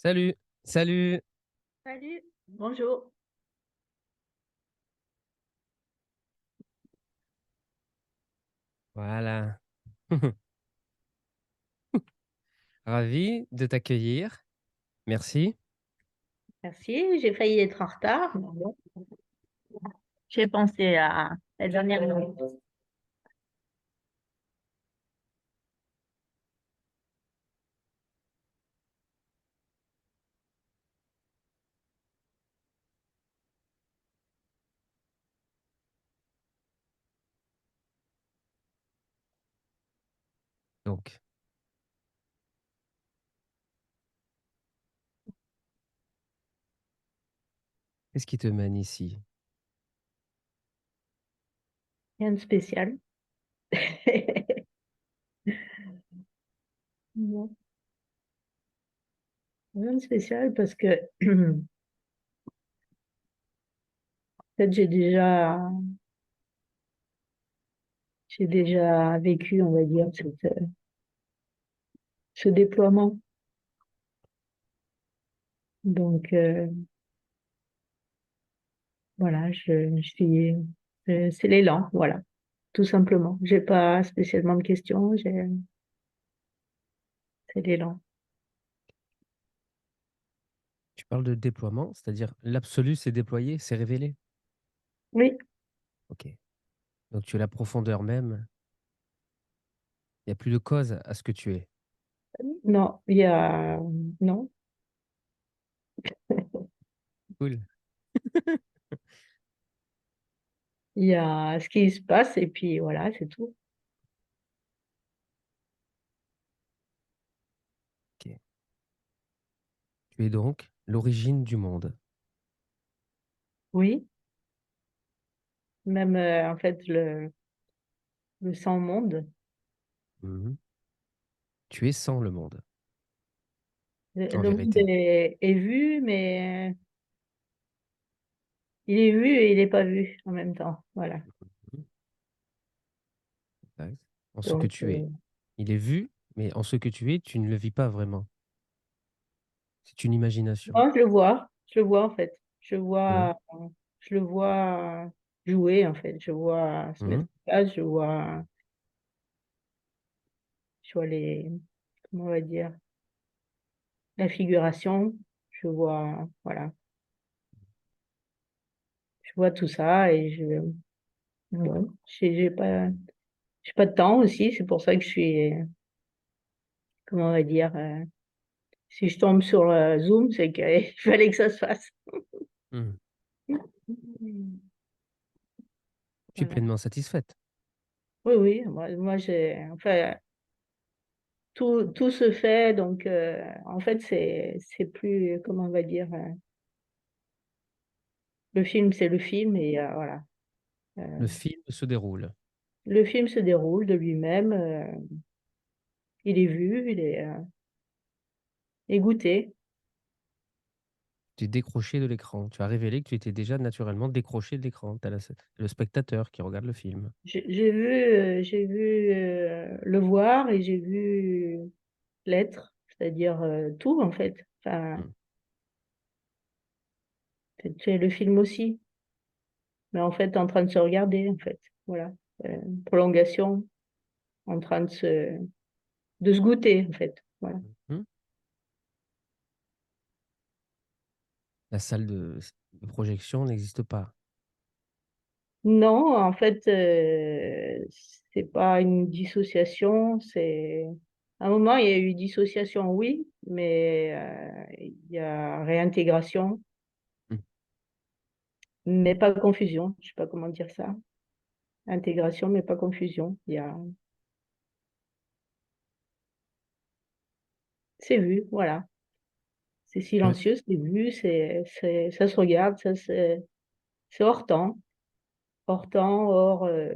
Salut, salut. Salut, bonjour. Voilà. Ravi de t'accueillir. Merci. Merci, j'ai failli être en retard, mais bon, j'ai pensé à la dernière minute. Donc, qu'est-ce qui te mène ici? Rien de spécial. Non, rien de spécial parce que peut-être j'ai déjà vécu, on va dire, ce déploiement. Donc voilà, je suis, c'est l'élan, voilà, tout simplement. J'ai pas spécialement de questions, c'est l'élan. Tu parles de déploiement, c'est-à-dire l'absolu s'est déployé, s'est révélé. Oui, Ok. Donc tu es la profondeur même. Il n'y a plus de cause à ce que tu es. non, non. Cool. Il y a ce qui se passe et puis voilà, c'est tout. Ok. Tu es donc l'origine du monde. Oui, même en fait le sans-monde. Mhm. Tu es sans le monde, en Le monde vérité. est vu, mais il est vu et il n'est pas vu en même temps. Voilà. Mhm. Exact. En ce que Donc, tu es. Il est vu, mais en ce que tu es, tu ne le vis pas vraiment. C'est une imagination. moi, je le vois en fait. Mhm. Je le vois jouer en fait. Je vois se mettre Mhm. en place, je vois comment on va dire, la figuration. Je vois, voilà, je vois tout ça et bon, j'ai pas de temps aussi, c'est pour ça que je suis, comment on va dire, si je tombe sur Zoom, c'est qu'il fallait que ça se fasse. Mhm. Tu es Voilà. pleinement satisfaite. Oui, oui, moi enfin, tout se fait, donc en fait, c'est plus, comment on va dire, le film, c'est le film, et voilà. Euh, Le film se déroule. le film se déroule de lui-même, il est vu, il est goûté. Tu es décroché de l'écran. Tu as révélé que tu étais déjà naturellement décroché de l'écran. Tu le spectateur qui regarde le film. J'ai vu le voir et j'ai vu l'être, c'est-à-dire tout en fait. Enfin, Mm. c'est le film aussi, mais en fait en train de se regarder en fait. Voilà. Prolongation, en train de se goûter en fait. Voilà. Mhm. La salle de projection n'existe pas. Non, en fait, c'est pas une dissociation, c'est à un moment il y a eu dissociation, oui, mais il y a réintégration, Mm. mais pas confusion. Je sais pas comment dire ça. Intégration, mais pas confusion. C'est vu, voilà. C'est Euh, silencieux, c'est vu, ça se regarde, c'est hors temps, hors temps, ouais.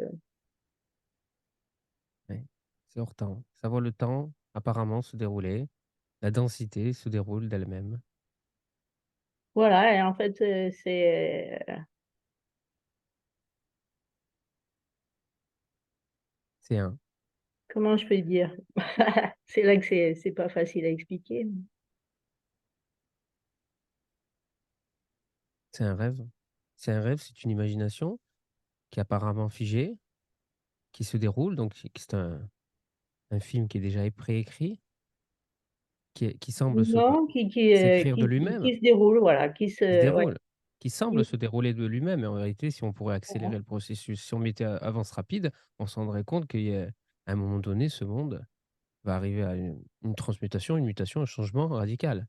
C'est hors temps. Ça voit le temps apparemment se dérouler. La densité se déroule d'elle-même. voilà. Et en fait, C'est un. comment je peux dire? C'est là que c'est pas facile à expliquer. C'est un rêve. C'est un rêve, c'est une imagination qui est apparemment figée, qui se déroule. Donc, c'est un film qui est déjà préécrit, qui semble Non, s'écrire de lui-même, qui se déroule, voilà, qui se ouais, déroule, qui semble qui- se dérouler de lui-même. Mais en réalité, si on pourrait voilà. accélérer le processus, si on mettait avance rapide, on se rendrait compte qu'à un moment donné, ce monde va arriver à une transmutation, une mutation, un changement radical.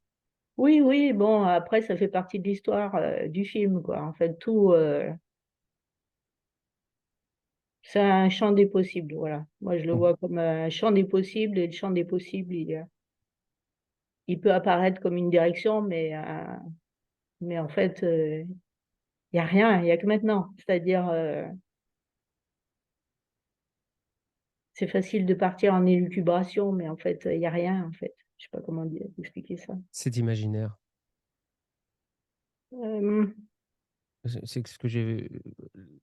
Oui, oui, bon, après, ça fait partie de l'histoire du film, quoi. En fait, tout, c'est un champ des possibles, voilà. Moi, je le Com- vois comme un champ des possibles, et le champ des possibles, il peut apparaître comme une direction, mais en fait, il n'y a rien, il n'y a que maintenant. C'est-à-dire, c'est facile de partir en élucubration, mais en fait, il n'y a rien, en fait. Je sais pas comment dire, expliquer ça. C'est imaginaire. Euh, C'est ce que j'ai.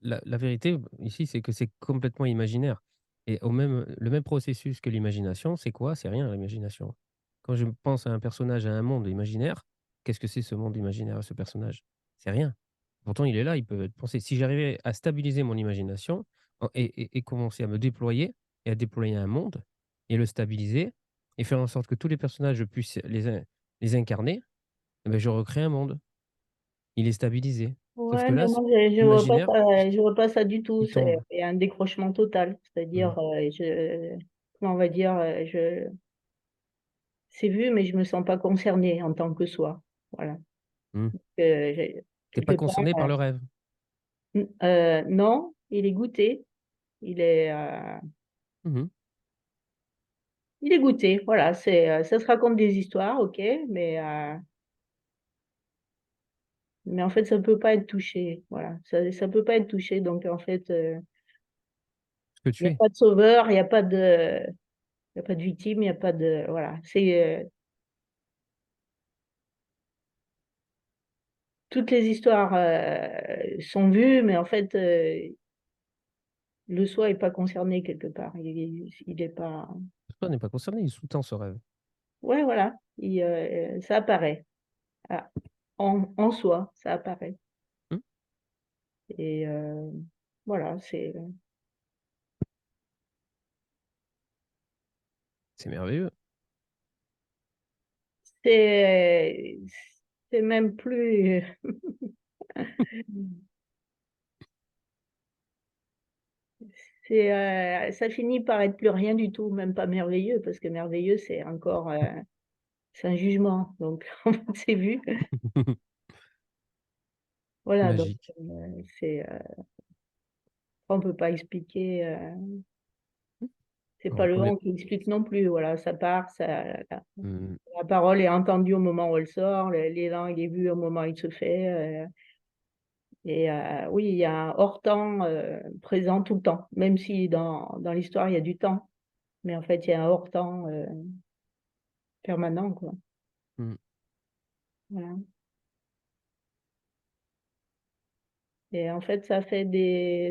La vérité ici, c'est que c'est complètement imaginaire. Et le même processus que l'imagination, c'est quoi? C'est rien, l'imagination. Quand je pense à un personnage, à un monde imaginaire, qu'est-ce que c'est ce monde imaginaire, à ce personnage? C'est rien. Pourtant, il est là, il peut être pensé. Si j'arrivais à stabiliser mon imagination et commencer à me déployer et à déployer un monde et le stabiliser et faire en sorte que tous les personnages, je puisse les incarner, eh ben, je recrée un monde. Il est stabilisé. Sauf ouais, que mais là, moi, l'imaginaire, je vois pas ça du tout. il tombe. Il y a un décrochement total. Mmh. C'est-à-dire, comment on va dire, c'est vu, mais je me sens pas concernée en tant que soi. Voilà. Mmh. Tu Quelque pas part, concerné par le rêve? non, il est goûté. Il est, Mmh mh. il est goûté. Voilà, ça se raconte des histoires, ok, mais, euh, mais en fait, ça peut pas être touché. Voilà, ça peut pas être touché. Donc, en fait, Ce que il n'y tu a es. pas de sauveur, il y a pas de victime, il y a pas de, voilà. Toutes les histoires sont vues, mais en fait, le soi est pas concerné quelque part. Il est pas. Toi n'est pas concerné, il sous-tend ce rêve. Ouais, voilà. Ça apparaît. Ah, en soi, ça apparaît. Mmh. Et voilà, C'est merveilleux. c'est, c'est même plus. Ça finit par être plus rien du tout, même pas merveilleux, parce que merveilleux, c'est encore, c'est un jugement. Donc, en fait, c'est vu. Voilà, donc, Magique. on peut pas expliquer. C'est On pas le reconnaît on qui explique non plus. Voilà, ça part, mmh, la parole est entendue au moment où elle sort, l'élan il est vu au moment où il se fait. Et oui, il y a un hors-temps présent tout le temps, même si dans l'histoire il y a du temps, mais en fait il y a un hors-temps permanent, quoi. mmh, Voilà. Et en fait, ça fait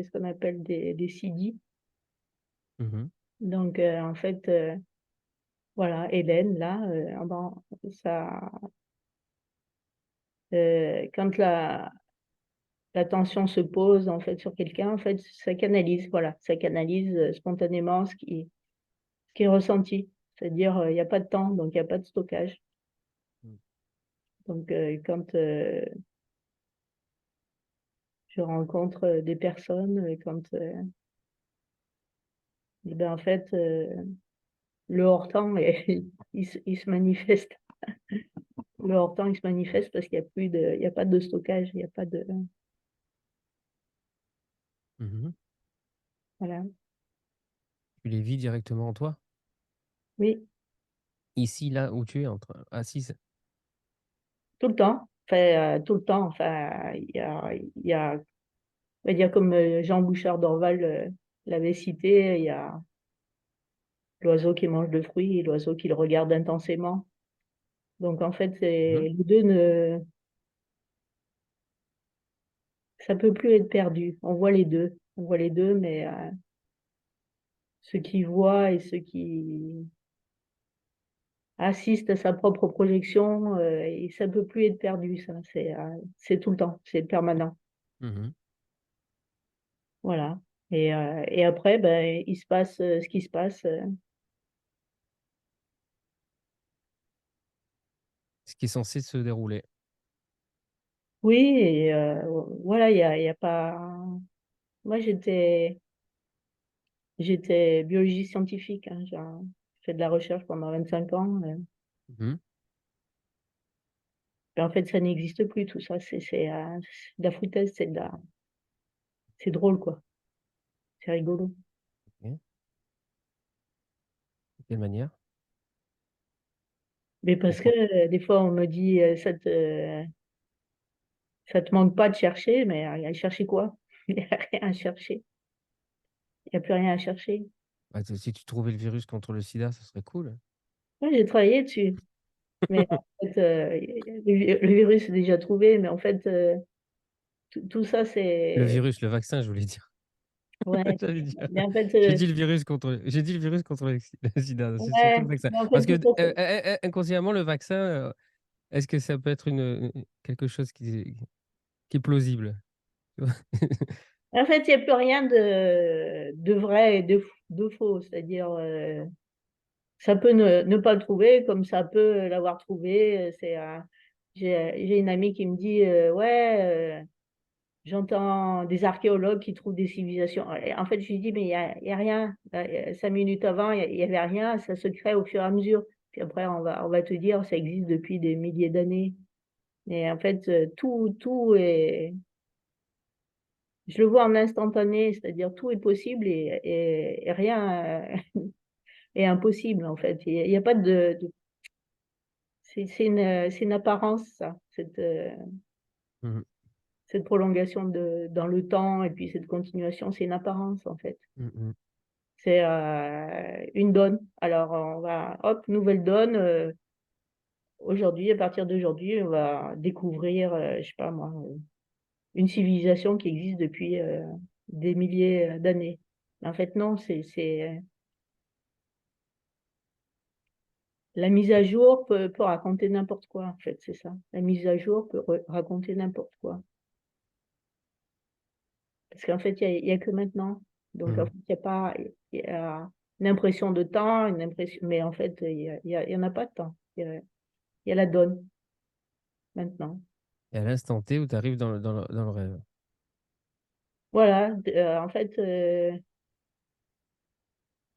ce qu'on appelle des CD. mmh mh. Donc, en fait, voilà, Hélène, là, bon, ça, quand la tension se pose, en fait, sur quelqu'un, en fait, ça canalise, voilà, ça canalise spontanément ce qui est ressenti. C'est-à-dire, il n'y a pas de temps, donc il n'y a pas de stockage. Mmh. Donc, quand je rencontre des personnes, eh ben, en fait, le hors-temps, il se manifeste. Le hors-temps, il se manifeste parce qu'il y a plus de, il y a pas de stockage, il y a pas de, Mmh mh. voilà. Tu les vis directement en toi? Oui, Ici, là où tu es, assise? tout le temps. Enfin, tout le temps. Enfin, il y a, on va dire comme Jean Bouchard d'Orval l'avait cité, il y a l'oiseau qui mange le fruit et l'oiseau qui le regarde intensément. Donc, en fait, Mmh mh. les deux ça peut plus être perdu. On voit les deux. On voit les deux, mais ceux qui voient et ceux qui assiste à sa propre projection, et ça peut plus être perdu, ça. C'est tout le temps, c'est permanent. Mmh. Voilà. Et après, ben, il se passe ce qui se passe. Ce qui est censé se dérouler. Oui, et voilà, il y a pas. Moi, j'étais biologiste scientifique, hein, j'ai fait de la recherche pendant 25 ans. Mmh. Et en fait, ça n'existe plus, tout ça. C'est de la foutaise, c'est drôle, quoi. C'est rigolo. OK. De quelle manière? Mais parce que Pourquoi? des fois, on me dit, ça te manque pas de chercher, mais à chercher quoi? Il n'y a rien à chercher. Il n'y a plus rien à chercher. Bah, si tu trouvais le virus contre le sida, ça serait cool. Ouais, j'ai travaillé dessus, mais en fait, le virus est déjà trouvé, mais en fait, tout ça, Le c'est virus, le vaccin, je voulais dire. ouais, J'allais dire mais en fait, j'ai dit le virus contre le sida, c'est surtout ouais, le vaccin. mais en fait, Parce que tout ça, inconsciemment, le vaccin, est-ce que ça peut être quelque chose qui est plausible? Tu vois? en fait, il y a plus rien de vrai et de faux. C'est-à-dire, ça peut ne pas le trouver, comme ça peut l'avoir trouvé. J'ai une amie qui me dit, «Ouais, j'entends des archéologues qui trouvent des civilisations». Et en fait, je lui dis: «Mais il y a rien. 5 minutes avant, il y avait rien, ça se crée au fur et à mesure. Puis après, on va te dire, ça existe depuis des milliers d'années». Mais en fait, tout est je le vois en instantané, c'est-à-dire tout est possible et rien, est impossible, en fait. Il y a pas de c'est une apparence, ça, Mmh. cette prolongation dans le temps et puis cette continuation, c'est une apparence, en fait. Mmh mh. C'est, une donne. Alors on va hop, nouvelle donne, aujourd'hui, à partir d'aujourd'hui, on va découvrir, je sais pas moi, une civilisation qui existe depuis, des milliers, d'années. En fait, non, la mise à jour peut raconter n'importe quoi, en fait, c'est ça. La mise à jour peut raconter n'importe quoi. Parce qu'en fait, il y a que maintenant. Donc en Mmh. fait, il y a une impression de temps, mais en fait, il y en a pas de temps. Il y a la donne, maintenant. Et à l'instant T où tu arrives dans le rêve. Voilà, en fait,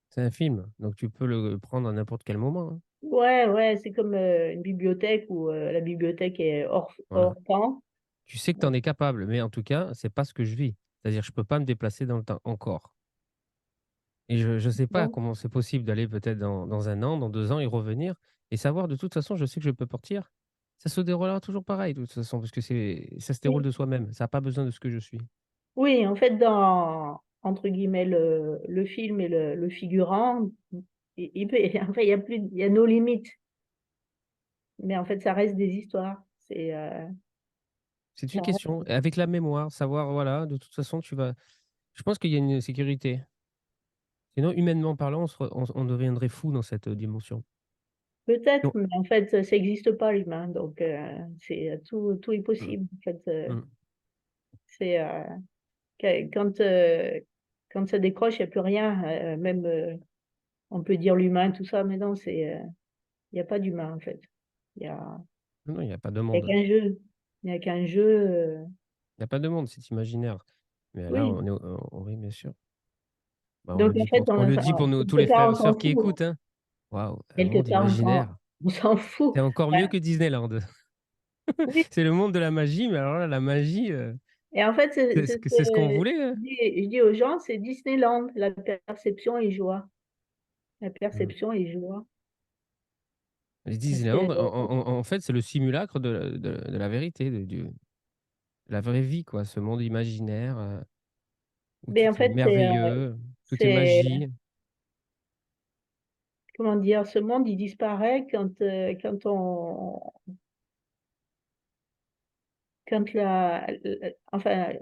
C'est un film, donc tu peux le prendre à n'importe quel moment, hein. ouais, ouais, c'est comme, une bibliothèque où, la bibliothèque est hors Voilà. temps. Tu sais que tu en es capable, mais en tout cas, c'est pas ce que je vis. C'est-à-dire, je peux pas me déplacer dans le temps encore. Et je sais pas Bon, comment c'est possible d'aller peut-être dans 1 an, dans 2 ans et revenir et savoir de toute façon, je sais que je peux partir. Ça se déroulera toujours pareil de toute façon parce que ça se déroule oui. de soi-même. Ça a pas besoin de ce que je suis. Oui, en fait, dans entre guillemets «le film» et le figurant, il peut enfin, il y a nos limites, mais en fait, ça reste des histoires. C'est Ça une question et avec la mémoire, savoir voilà, de toute façon, je pense qu'il y a une sécurité. Sinon, humainement parlant, on deviendrait fou dans cette, dimension. peut-être, Non. mais en fait, ça existe pas l'humain, donc tout est Mmh. possible. En fait, Mmh. c'est, quand, quand ça décroche, il y a plus rien, même, on peut dire l'humain, tout ça, mais non, il y a pas d'humain, en fait. Il y a Non, il y a pas de il y a monde. qu'un jeu. Il y a qu'un jeu, Il y a pas de monde, c'est imaginaire. Mais là, oui. on est oui, bien sûr. Bah, Donc en fait, on le dit pour nos tous les quelque part, frères on et s'en sœurs qui fout. écoutent, hein. Waouh, un Quelque monde part, imaginaire. on s'en fout. C'est encore Bah, mieux que Disneyland. oui, C'est le monde de la magie, mais alors là, la magie, et en fait, c'est ce que c'est ce qu'on voulait, hein. je dis aux gens, c'est Disneyland, la perception et joie. La Mmh. perception et joie. Les Parce Disneyland, que en fait, c'est le simulacre de la vérité, de la vraie vie, quoi. Ce monde imaginaire, où tout en est fait, merveilleux, tout est c'est magie. comment dire? Ce monde, il disparaît quand enfin,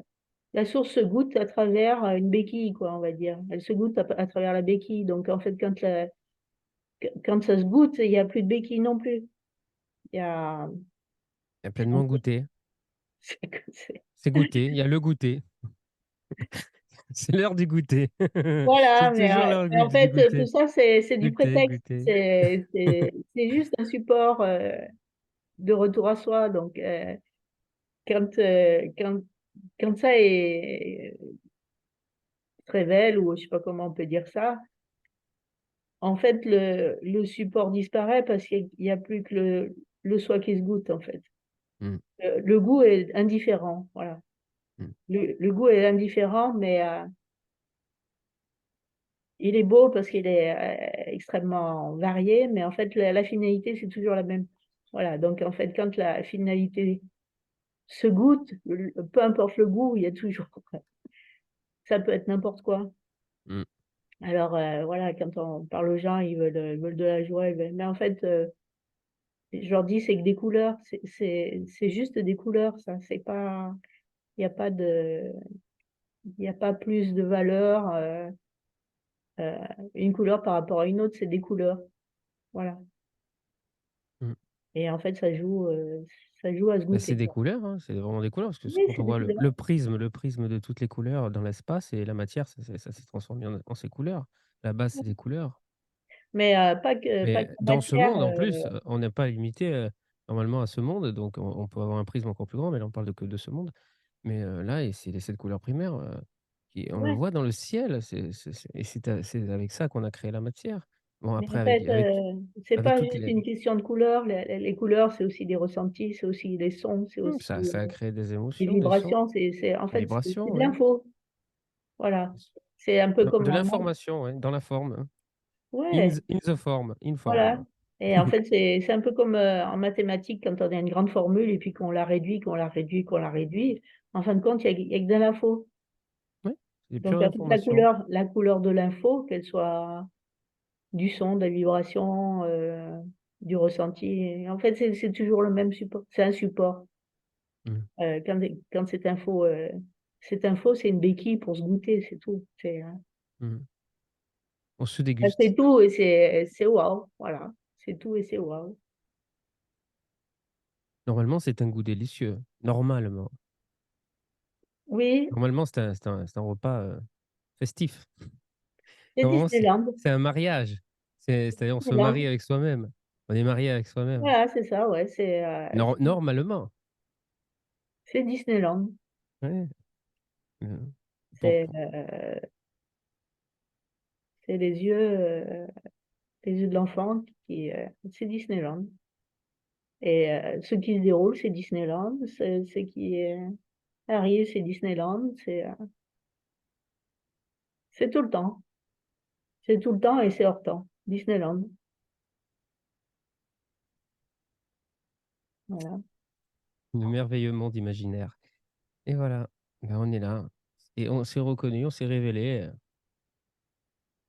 la source se goûte à travers, une béquille, quoi, on va dire. Elle se goûte à travers la béquille. Donc en fait, quand ça se goûte, il y a plus de béquilles non plus. Il y a Il y a c'est un pleinement peu goûté. c'est que c'est C'est goûté, il y a le goûter. C'est l'heure du goûter. voilà, C'est toujours l'heure mais en du fait, tout goûter. ça, c'est du Goûter, prétexte. goûter. C'est juste un support, de retour à soi. Donc, quand, quand ça se révèle, ou je sais pas comment on peut dire ça, en fait, le support disparaît parce qu'il y a plus que le soi qui se goûte, en fait. Mmh, Le goût est indifférent, voilà. mmh, Le goût est indifférent, mais il est beau parce qu'il est, extrêmement varié, mais en fait, la finalité, c'est toujours la même. Voilà, donc en fait, quand la finalité se goûte, peu importe le goût, il y a toujours ça peut être n'importe quoi. mmh. Alors, voilà, quand on parle aux gens, ils veulent de la joie, mais en fait, je leur dis: «C'est que des couleurs, c'est juste des couleurs ça, c'est pas il y a pas de il y a pas plus de valeur, heu, une couleur par rapport à une autre, c'est des couleurs». Voilà, Mmh. et en fait, ça joue à se Bah, c'est goûter, des quoi. couleurs, hein, c'est vraiment des couleurs parce que Oui, quand c'est on des voit couleurs. le prisme de toutes les couleurs dans l'espace et la matière, ça s'est transformé en ces couleurs. La base, c'est des couleurs. Mais, pas que Mais la dans ce matière, monde, en plus, on n'est pas limité, normalement à ce monde, donc on peut avoir un prisme encore plus grand, mais là, on parle de que de ce monde. Mais là et c'est les 7 couleurs primaires, qui on le ouais, voit dans le ciel, c'est avec ça qu'on a créé la matière. Bon mais après en fait, c'est avec pas toutes juste les une question de couleurs. Les couleurs, c'est aussi des ressentis, c'est aussi des sons, c'est aussi, ça a créé des des émotions, des sons, vibrations, c'est en des fait, c'est vibrations, de oui. l'info. Voilà. C'est un peu comme De en maths. l'information, ouais, dans la forme, hein. Ouais, In the form, voilà, inform. et en fait, c'est un peu comme, en mathématiques quand on a une grande formule et puis qu'on la réduit, qu'on la réduit, qu'on la réduit. En fin de compte, il y a que de l'info. Oui, c'est Donc pure en fait, information. la couleur de l'info, qu'elle soit du son, de la vibration, du ressenti, et en fait, c'est toujours le même support. C'est un support. Mmh, Quand cette info, c'est une béquille pour se goûter, c'est tout. mmh. On se C'est déguste. tout, et c'est waouh, voilà. C'est tout et c'est waouh. Normalement, c'est un goût délicieux, normalement. Oui, Normalement, c'est un repas, festif. c'est Normalement, Disneyland. c'est un mariage. C'est-à-dire on se marie Disneyland. avec soi-même. On est marié avec soi-même. Voilà, c'est ça, ouais, Normalement. c'est Disneyland. Ouais, mmh. Pour C'est, c'est les yeux de l'enfant c'est Disneyland, et ce qui se déroule, c'est Disneyland, ce qui, arrive, c'est Disneyland, c'est tout le temps. C'est tout le temps et c'est hors temps. Disneyland, voilà. le merveilleux monde imaginaire et voilà, ben, on est là et on s'est reconnu, on s'est révélé,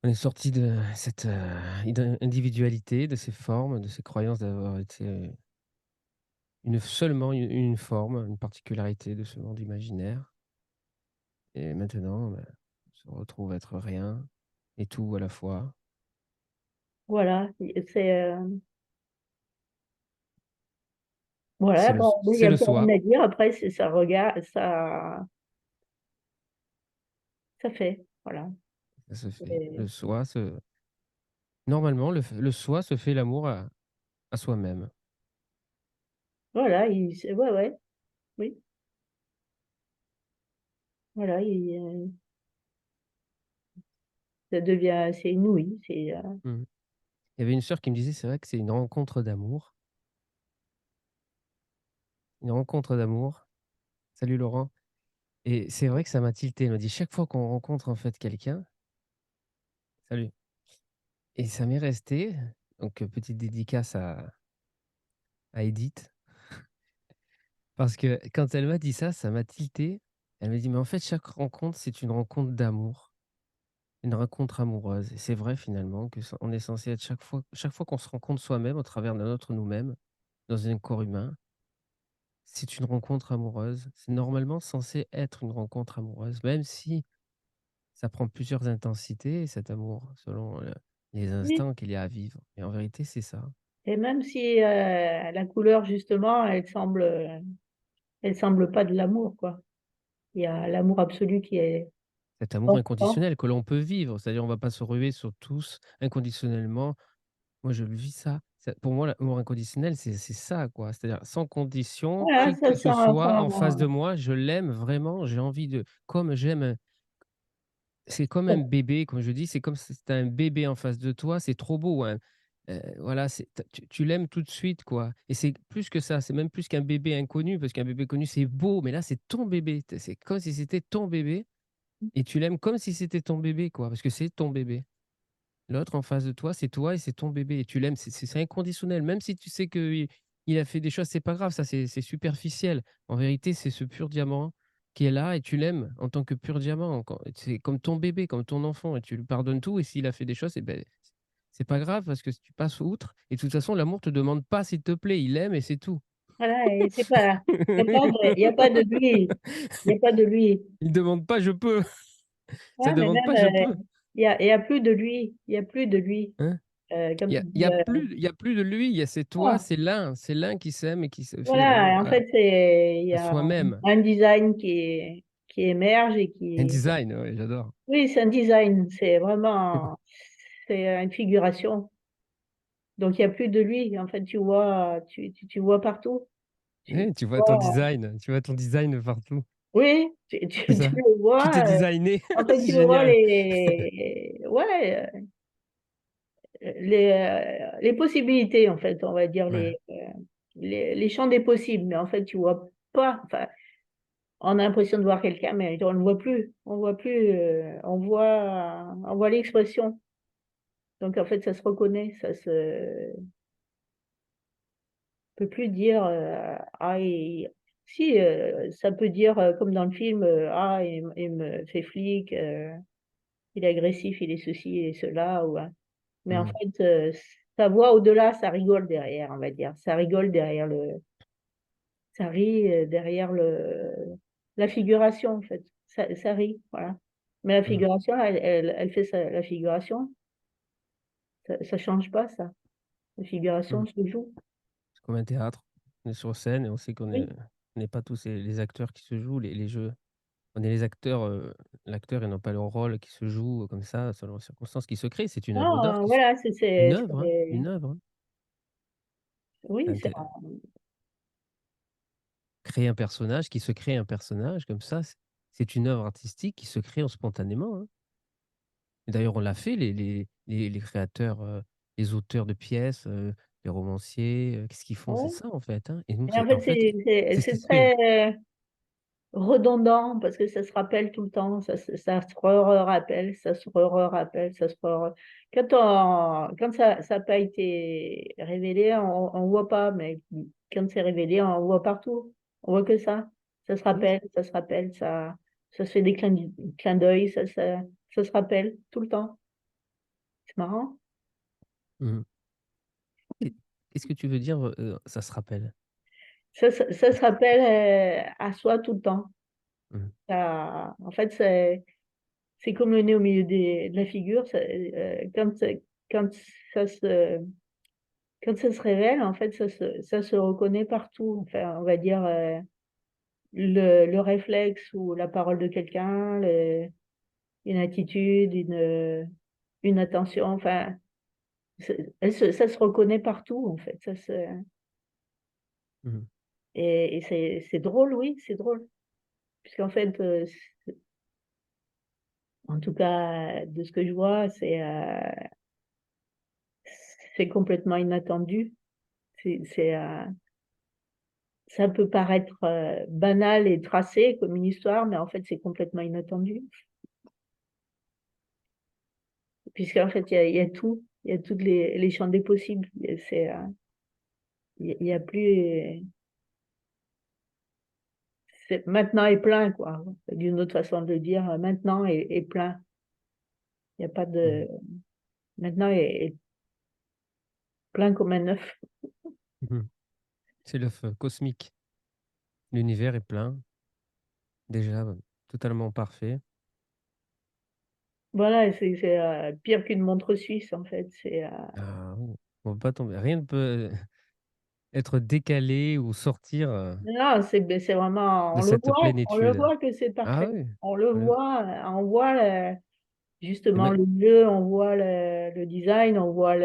on est sorti de cette, individualité, de ces formes, de ces croyances d'avoir été seulement une forme, une particularité de ce monde imaginaire et maintenant, bah, on se retrouve à être rien et tout à la fois. Voilà, voilà, bon, il y C'est a le plus rien soi, à dire. Après, c'est ça regarde, ça fait, voilà. ça se fait. C'est Le soi se normalement, le soi se fait l'amour à soi-même. voilà, ouais, ouais, oui, voilà, ça devient c'est inouï, Mmh. Il y avait une sœur qui me disait: «C'est vrai que c'est une rencontre d'amour, une rencontre d'amour». Salut Laurent et c'est vrai que ça m'a tilté. Elle m'a dit: «Chaque fois qu'on rencontre en fait quelqu'un» salut et ça m'est resté donc petite dédicace à Edith parce que quand elle m'a dit ça, ça m'a tilté. Elle m'a dit: «Mais en fait, chaque rencontre, c'est une rencontre d'amour, une rencontre amoureuse» et c'est vrai finalement que on est censé être chaque fois qu'on se rencontre soi-même au travers d'un autre nous-mêmes, dans un corps humain, c'est une rencontre amoureuse. C'est normalement censé être une rencontre amoureuse, même si ça prend plusieurs intensités, cet amour, selon, les Oui, instants qu'il y a à vivre et en vérité, c'est ça. et même si, la couleur justement, elle semble pas de l'amour, quoi. Il y a l'amour absolu qui est Cet amour constant. inconditionnel que l'on peut vivre, c'est-à-dire on va pas se ruer sur tous inconditionnellement. Moi, je le vis ça. Pour moi, l'amour inconditionnel, c'est ça, quoi. C'est-à-dire sans condition, Voilà, qui ça que sent ce soit enfin, en face de moi, je l'aime vraiment, j'ai envie de comme j'aime c'est comme un bébé, comme je dis, c'est comme si tu un bébé en face de toi, c'est trop beau, hein. Voilà, tu l'aimes tout de suite, quoi et c'est plus que ça, c'est même plus qu'un bébé inconnu, parce qu'un bébé connu, c'est beau, mais là, c'est ton bébé. C'est comme si c'était ton bébé et tu l'aimes comme si c'était ton bébé, quoi, parce que c'est ton bébé. L'autre en face de toi, c'est toi et c'est ton bébé et tu l'aimes, c'est inconditionnel. Même si tu sais qu'il a fait des choses, c'est pas grave, ça c'est superficiel. En vérité, c'est ce pur diamant qui est là et tu l'aimes en tant que pur diamant. C'est comme ton bébé, comme ton enfant et tu lui pardonnes tout et s'il a fait des choses, et ben, c'est pas grave parce que tu passes outre et de toute façon, l'amour te demande pas s'il te plaît, il aime et c'est tout. voilà et c'est pas il y a pas de lui, il y a pas de lui. Il demande pas: «Je peux», ça Ouais, mais demande même, pas: «Je peux», il y a plus de lui, il y a plus de lui. hein? Comme tu Il y dis, a plus il y a plus de lui, il y a c'est toi, non, c'est l'un qui s'aime et qui se fait voilà, l'amour en fait, c'est il y à a soi-même. un design qui émerge et Un qui design, ouais, j'adore. oui, c'est un design, c'est une figuration. Donc il y a plus de lui, en fait, tu vois partout. Tu Ouais, tu vois ton vois design, tu vois ton design partout. oui, C'est tu ça. le Tout est vois, designé, en fait, c'est tu vois génial. les possibilités, en fait, on va dire Ouais, les champs des possibles, mais en fait, tu vois pas, enfin, on a l'impression de voir quelqu'un, mais on ne le voit plus. On voit plus, on voit l'expression. Donc en fait, ça se reconnaît, ça se peut plus dire, ah il si, ça peut dire, comme dans le film, ah il me fait flic, il est agressif, il est ceci, il est cela ou mais en mmh, fait, ça voit au-delà, ça rigole derrière, on va dire. Ça rigole derrière ça rit, derrière la figuration, en fait. Ça rit, voilà. Mais la mmh, figuration, elle fait la figuration, ça change pas ça. La mmh. figuration se joue. C'est comme un théâtre. On est sur scène et on sait Oui. on n'est pas tous les acteurs qui se jouent les jeux. On est les acteurs, l'acteur et non pas le rôle qui se joue comme ça, selon les circonstances, qui se crée. C'est une œuvre d'art Non, voilà, une œuvre, hein. C'est oui, un c'est thé créer un personnage, qui se crée un personnage comme ça, c'est une œuvre artistique qui se crée spontanément, hein. Et d'ailleurs, on l'a fait, les créateurs, les auteurs de pièces, les romanciers, qu'est-ce qu'ils font? C'est ouais. ça, en fait, hein et nous, Et en c'est fait, en fait, c'est ce qui c'est se fait. très redondant parce que ça se rappelle tout le temps, ça se re-rappelle, ça se re-rappelle, ça se re quand ça a pas été révélé, on voit pas, mais quand c'est révélé, on voit partout. On voit que ça. Ça se Oui, rappelle, ça se rappelle, ça se fait des clins d'œil, ça se rappelle tout le temps. C'est marrant. mmh. Qu'est qu'est-ce que tu veux dire, ça se rappelle? Ça se rappelle, à soi tout le temps. Mmh. Ça en fait, c'est comme le nez au milieu de la figure, quand ça se quand ça se révèle, en fait, ça se reconnaît partout. Enfin, on va dire, le réflexe ou la parole de quelqu'un, une attitude, une attention, enfin, ça se reconnaît partout, en fait. Mmh. Et c'est drôle, oui, c'est drôle. Puisqu'en fait, en tout cas, de ce que je vois, c'est complètement inattendu. C'est, ça peut paraître, banal et tracé comme une histoire, mais en fait, c'est complètement inattendu. Puisqu'en fait, il y a tout, il y a toutes les champs des possibles. Il y a plus c'est maintenant est plein, quoi. D'une autre façon de le dire, maintenant est plein. Il y a pas Mmh. de maintenant est plein comme un œuf. Mmh. C'est l'œuf, cosmique. L'univers est plein, déjà, totalement parfait Voilà, c'est, pire qu'une montre suisse, en fait. Ah oui, on peut pas tomber rien ne peut être décalé ou sortir, Non, c'est vraiment de cette on le plénitude. voit que c'est Ah parfait. oui, On le le voit, on voit et justement même le jeu, on voit le design, on voit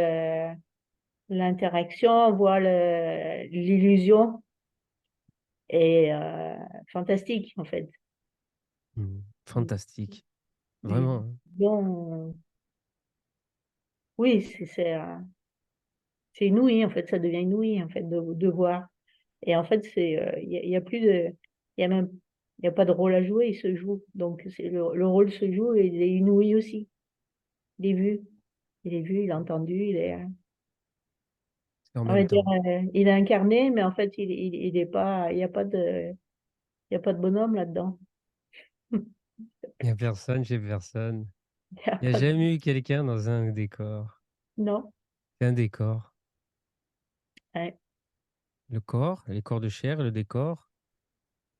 l'interaction, on voit l'illusion et fantastique, en fait. fantastique, L'illusion, vraiment, hein. oui, c'est inouï, en fait, ça devient inouï, en fait, de voir. Et en fait, il y a plus de, il y a même, il y a pas de rôle à jouer, il se joue. Donc, le rôle se joue et il est inouï aussi. Il est vu, il est vu, il est entendu, C'est en on va même dire, temps. il est incarné, mais en fait, il est pas, il y a pas de bonhomme là-dedans. Il y a personne chez personne. Il y a Il y a pas de- jamais eu quelqu'un dans un décor. non. C'est un décor. Ouais. Le corps, les corps de chair, le décor,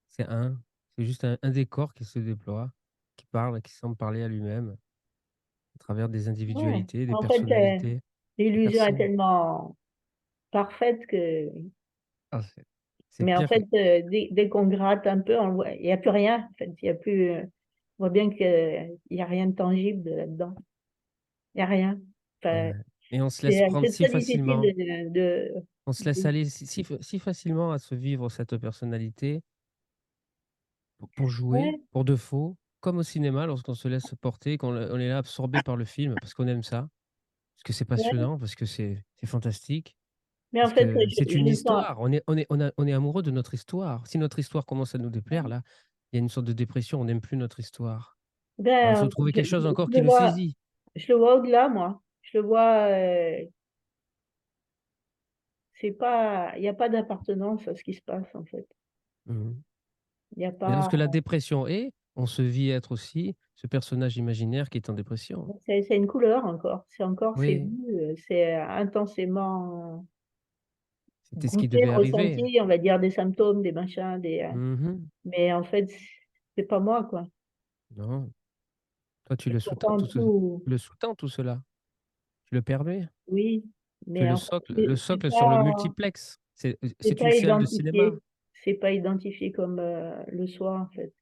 c'est un. C'est juste un décor qui se déploie, qui parle, qui semble parler à lui-même, à travers des Ouais. individualités, des En fait, personnalités, des l'illusion est personnes. tellement parfaite que, Ah, c'est mais en pire. fait, dès qu'on gratte un peu, on voit, il y a plus rien. En fait, il y a plus, on voit bien qu'il y a rien de tangible là-dedans. Il y a rien. Enfin, Et on se laisse prendre c'est si très difficile facilement. On se laisse de- aller si facilement à se vivre cette personnalité pour jouer, ouais, pour de faux, comme au cinéma lorsqu'on se laisse porter, on est là absorbé par le film parce qu'on aime ça, parce que c'est ouais. passionnant, parce que c'est fantastique, Mais en parce fait, que c'est une je sens, histoire. On est amoureux de notre histoire. Si notre histoire commence à nous déplaire, là, il y a une sorte de dépression, on n'aime plus notre histoire. Alors il faut ben, trouver quelque chose encore je qui le nous vois, saisit. je le vois au-delà, moi. Je le vois, c'est pas, il n'y a pas d'appartenance à ce qui se passe, en fait. Mmh. Il n'y a Et pas, lorsque la dépression est, on se vit être aussi ce personnage imaginaire qui est en dépression. c'est une couleur encore. C'est encore, c'est Oui, vu, c'est intensément c'était ce qui goûté, devait arriver. ressenti, on va dire des symptômes, des machins, Mmh. mais en fait, c'est pas moi, quoi. Non, toi tu Et le soutends pourtant, tout ce tu tout, le soutends tout cela. Tu le permets. oui, Tu es mais en fait, le socle sur le multiplex. c'est C'est une pas salle de cinéma. identifié. C'est pas identifié comme le soir, en fait.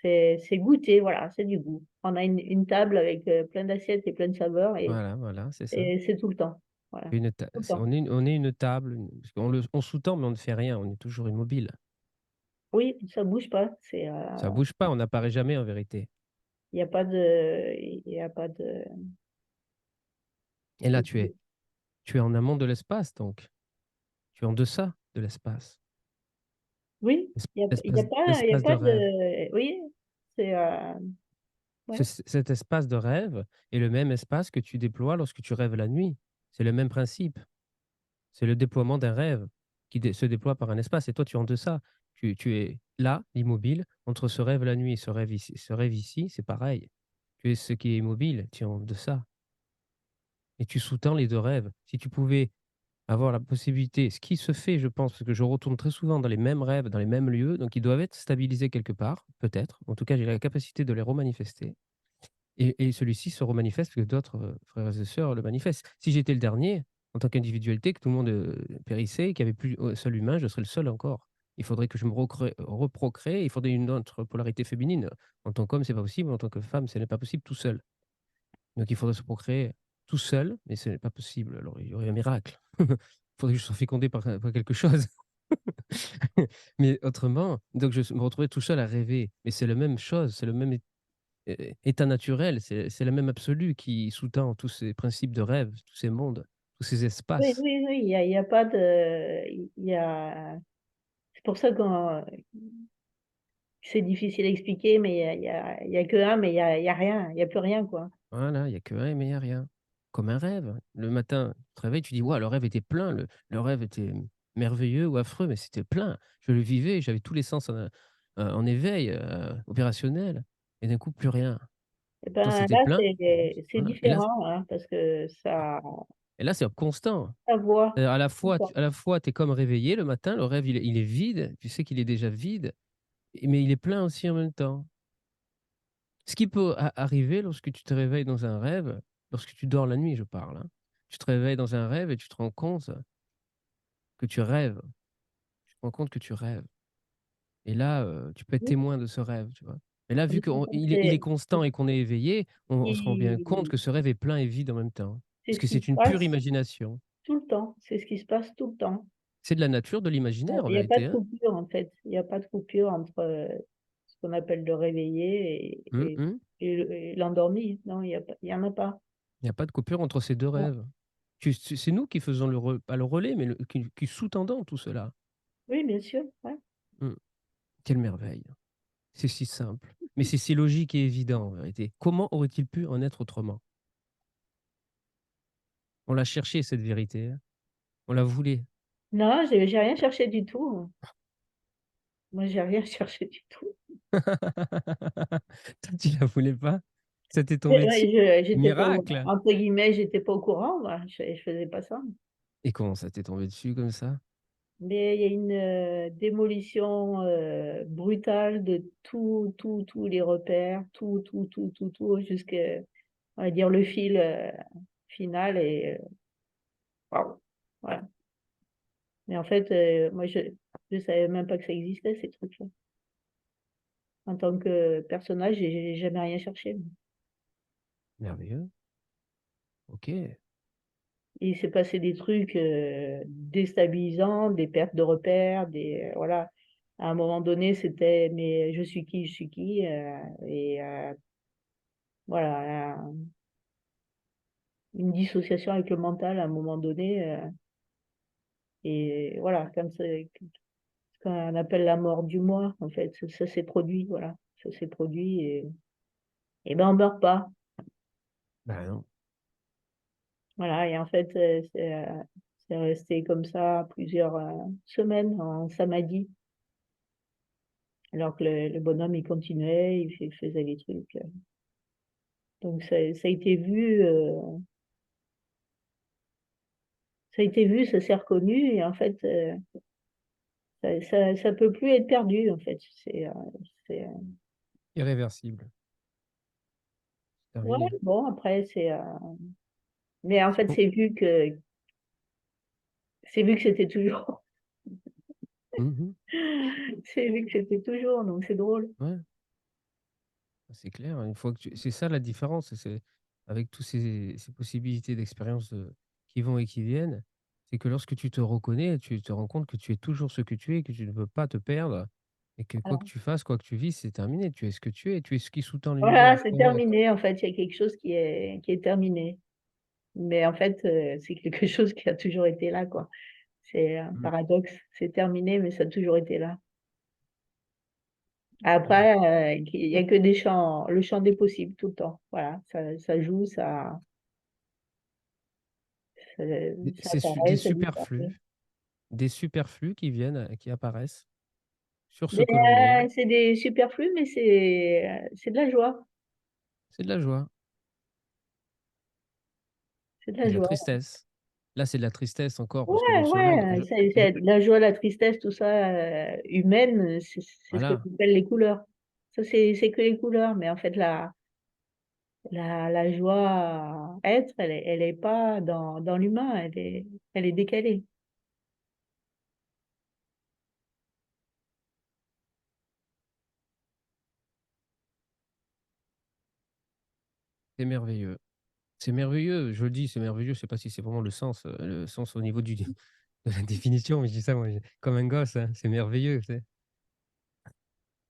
C'est goûter, voilà, c'est du goût. On a une table avec plein d'assiettes et plein de saveurs Voilà, voilà, c'est ça. et c'est tout le temps. Voilà, Une ta tout le c'est temps. on est une table, parce on sous-tend, mais on ne fait rien, on est toujours immobile. Oui, ça bouge pas. Ça bouge pas, on n'apparaît jamais en vérité. Il y a pas de, il y a pas Et là, tu es en amont de l'espace donc. Tu es en deçà de l'espace. oui, il y a L'espace de pas rêve. de, oui, c'est, ouais. Cet espace de rêve est le même espace que tu déploies lorsque tu rêves la nuit. C'est le même principe. C'est le déploiement d'un rêve se déploie par un espace et toi, tu es en deçà. Tu es là, immobile, entre ce rêve la nuit et ce rêve ici, c'est pareil. Tu es ce qui est immobile, tu es en deçà et tu sous-tends les 2 rêves. Si tu pouvais avoir la possibilité, ce qui se fait, je pense, parce que je retourne très souvent dans les mêmes rêves, dans les mêmes lieux, donc ils doivent être stabilisés quelque part, peut-être. En tout cas, j'ai la capacité de les remanifester. Et celui-ci se remanifeste parce que d'autres, frères et sœurs le manifestent. Si j'étais le dernier, en tant qu'individualité, que tout le monde, périssait, qu'il y avait plus un seul humain, je serais le seul encore. Il faudrait que je me reprocrée, il faudrait une autre polarité féminine. En tant qu'homme, c'est pas possible, en tant que femme, ce n'est pas possible tout seul. Donc il faudrait se procréer tout seul, mais ce n'est pas possible, alors il y aurait un miracle. Il faudrait que je sois fécondé par quelque chose. Mais autrement, donc me retrouverais tout seul à rêver. Mais c'est la même chose, c'est le même état naturel, c'est la même absolu qui sous-tend tous ces principes de rêve, tous ces mondes, tous ces Oui, espaces. oui, oui, il y a pas de, il y a, c'est pour ça que c'est difficile à expliquer, mais il y a que un, mais il y a rien, il y a plus rien, quoi. Voilà, il y a que un mais il y a rien. Comme un rêve. Le matin, tu te réveilles, tu dis: «Waouh, le rêve était plein, le rêve était merveilleux ou affreux, mais c'était plein. Je le vivais, j'avais tous les sens en éveil, opérationnels et d'un coup plus rien». Et Quand ben c'était là, plein, c'est voilà et là différent, hein, parce que c'est constant. ça voit. À la fois tu es comme réveillé le matin, le rêve il est vide, tu sais qu'il est déjà vide, mais il est plein aussi en même temps. Ce qui peut arriver lorsque tu te réveilles dans un rêve, lorsque tu dors la nuit, je parle, hein. Tu te réveilles dans un rêve et tu te rends compte que tu rêves. Tu te rends compte que tu rêves. Et là, tu peux être Oui, témoin de ce rêve, tu vois? Mais là, vu oui, qu'il est constant et qu'on est éveillé, on se rend bien compte que il ce rêve est plein et vide en même temps. c'est Parce ce que qui c'est se une pure passe imagination. tout le temps, c'est ce qui se passe tout le temps. C'est de la nature de l'imaginaire en Il y a pas vérité, de hein. coupure, en fait. Il y a pas de coupure entre, ce qu'on appelle le réveillé Mmh mh. et l'endormi. Non, il y en a pas. Il y a pas de coupure entre ces 2 Non. rêves. Tu c'est nous qui faisons pas le relais, mais qui sous-tendons tout cela. Oui, bien sûr, ouais. Mmh. Quelle merveille. C'est si simple, mais c'est si logique et évident en vérité. Comment aurait-il pu en être autrement? On l'a cherchée cette vérité, hein. On la voulait. Non, j'ai rien cherché du tout. Moi, j'ai rien cherché du tout. Toi, tu la voulais pas? Ça t'est Ouais, tombé dessus? ouais, j'étais pas au Miracle! entre guillemets, «j'étais pas au courant», moi. Je faisais pas ça. Et comment ça t'est tombé dessus comme ça? Mais il y a une, démolition, brutale de tous les repères, tout jusque on va dire le fil, final et waouh, voilà. Mais en fait, moi je savais même pas que ça existait ces trucs-là. En tant que personnage, j'ai jamais rien cherché. Merveilleux. OK. Il s'est passé des trucs, déstabilisants, des pertes de repères, des voilà. À un moment donné, c'était: «Mais je suis qui? Je suis qui?» et voilà, une dissociation avec le mental à un moment donné, et voilà, comme c'est ce qu'on appelle la mort du moi, en fait, ça s'est produit, voilà. Ça s'est produit et ben, on meurt pas. Bah, non. Voilà et en fait, c'est resté comme ça plusieurs, semaines en samadhi. Alors que le bonhomme, il continuait, il faisait les trucs, donc ça a été vu, ça a été vu, ça s'est reconnu et en fait, ça peut plus être perdu, en fait. C'est, Irréversible. ouais, Terminé. bon après mais en fait, Oh. c'est vu que c'était toujours Mmh mh. c'est vu que c'était toujours, donc c'est drôle. Ouais, c'est clair, une fois que c'est ça la différence, c'est avec tous ces possibilités d'expériences, qui vont et qui viennent, c'est que lorsque tu te reconnais, tu te rends compte que tu es toujours ce que tu es, que tu ne peux pas te perdre et que quoi que Voilà. tu fasses, quoi que tu vises, c'est terminé. Tu es ce que tu es ce qui sous-tend l'univers. Voilà, c'est terminé, en fait, il y a quelque chose qui est terminé. Mais en fait, c'est quelque chose qui a toujours été là, quoi. C'est un Mmh. paradoxe, c'est terminé, mais ça a toujours été là. Ouais. Après, il y a que des champs le champ des possibles tout le temps. Voilà, ça joue, ça ça Des apparaît, ça disparaît. superflus qui viennent, qui apparaissent sur ce Mais, que l'on est. c'est des superflus, mais c'est de la joie, C'est de la joie, c'est de c'est la de la joie. tristesse. Là, c'est de la tristesse encore parce que Ouais, dans ce rêve, ouais, c'est la joie, la tristesse, tout ça, humaine, c'est ce que voilà. j'appelle les couleurs. Ça, c'est que les couleurs, mais en fait la joie à être, elle est pas dans l'humain, elle est décalée. C'est merveilleux. C'est merveilleux, je le dis, c'est merveilleux, je sais pas si c'est vraiment le sens au niveau du de la définition, mais je dis ça moi, comme un gosse, hein, c'est merveilleux, tu sais?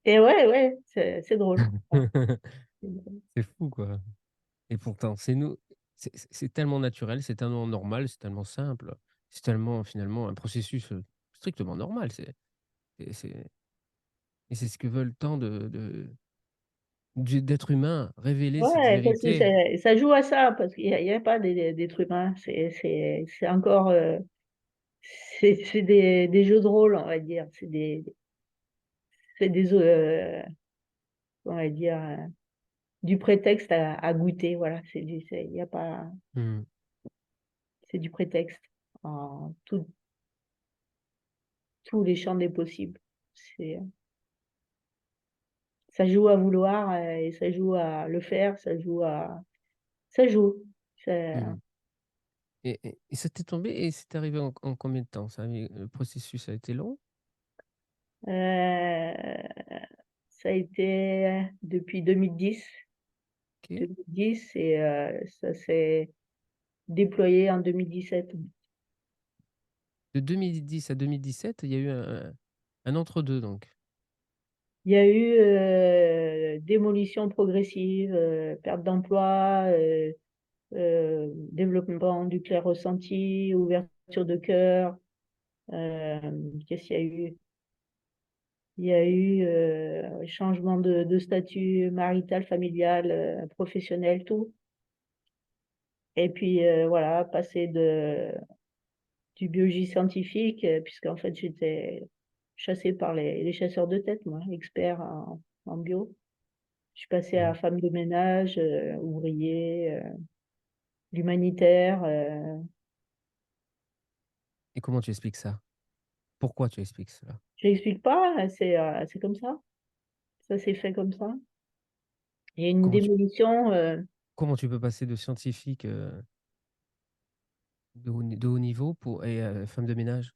Et ouais, ouais, c'est drôle. Ouais, c'est drôle. C'est fou, quoi, et pourtant, c'est nous, c'est tellement naturel, c'est tellement normal, c'est tellement simple, c'est tellement finalement un processus, strictement normal, c'est et c'est ce que veulent tant d'êtres humains, révéler cette Ouais, parce que vérité. ça joue à ça, parce qu'il y a pas d'être humain, c'est encore, c'est des jeux de rôle, on va dire. C'est des, on va dire, du prétexte à goûter, voilà. Il y a pas Mmh. c'est du prétexte en tous les champs des possibles. C'est Ça joue à vouloir et ça joue à le faire, ça joue. C'est, Mmh. Et ça t'est tombé et c'est arrivé en combien de temps? Ça avait le processus a été long? ça a été depuis 2010. OK. 2010 et ça s'est déployé en 2017. De 2010 à 2017, il y a eu un entre-deux donc? Il y a eu, démolition progressive, perte d'emploi, développement du clair ressenti, ouverture de cœur, qu'est-ce qu'il y a eu? Il y a eu, changement de statut marital, familial, professionnel, tout et puis, voilà, passer de du biologie scientifique, puisqu'en fait, j'étais chassée par les chasseurs de tête, moi, expert en bio. Je suis passée à Mmh. femme de ménage, ouvrier, l'humanitaire, Et comment tu expliques ça? Pourquoi tu expliques cela? je l'explique pas, c'est comme ça. Ça s'est fait comme ça. Il y a une Comment tu démolition, comment tu peux passer de scientifique, de haut niveau pour et femme de ménage?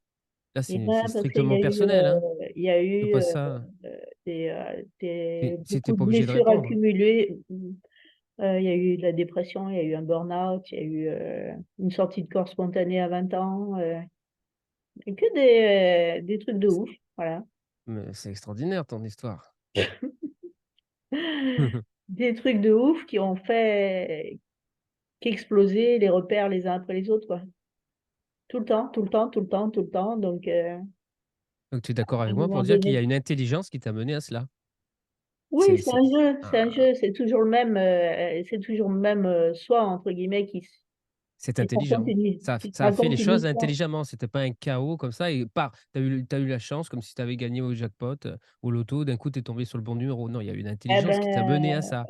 Là, et c'est là, parce qu'il y strictement a eu, personnel, hein? il y a Tu peux eu, pas ça des si tu beaucoup de pas obligé de blessures répondre. accumulées. Il y a eu de la dépression, il y a eu un burn-out, il y a eu, une sortie de corps spontanée à 20 ans, et que des trucs de ouf, voilà. Mais c'est extraordinaire ton histoire. Des trucs de ouf qui ont fait qu'exploser les repères les uns après les autres, quoi. Tout le temps, tout le temps, tout le temps, tout le temps, donc Donc tu es d'accord à un avec moi pour moment dire qu'il y a donné une intelligence qui t'a mené à cela? oui, C'est c'est c'est un jeu, c'est un ah, jeu, c'est toujours le même, «soi» entre guillemets c'est qui te raconte intelligent. qui te Ça a fait les raconte une choses histoire. intelligemment. C'était pas un chaos comme ça et tu as eu la chance comme si tu avais gagné au jackpot, au loto, d'un coup tu es tombé sur le bon numéro. Non, il y a eu une Eh intelligence qui t'a mené à ben, ça.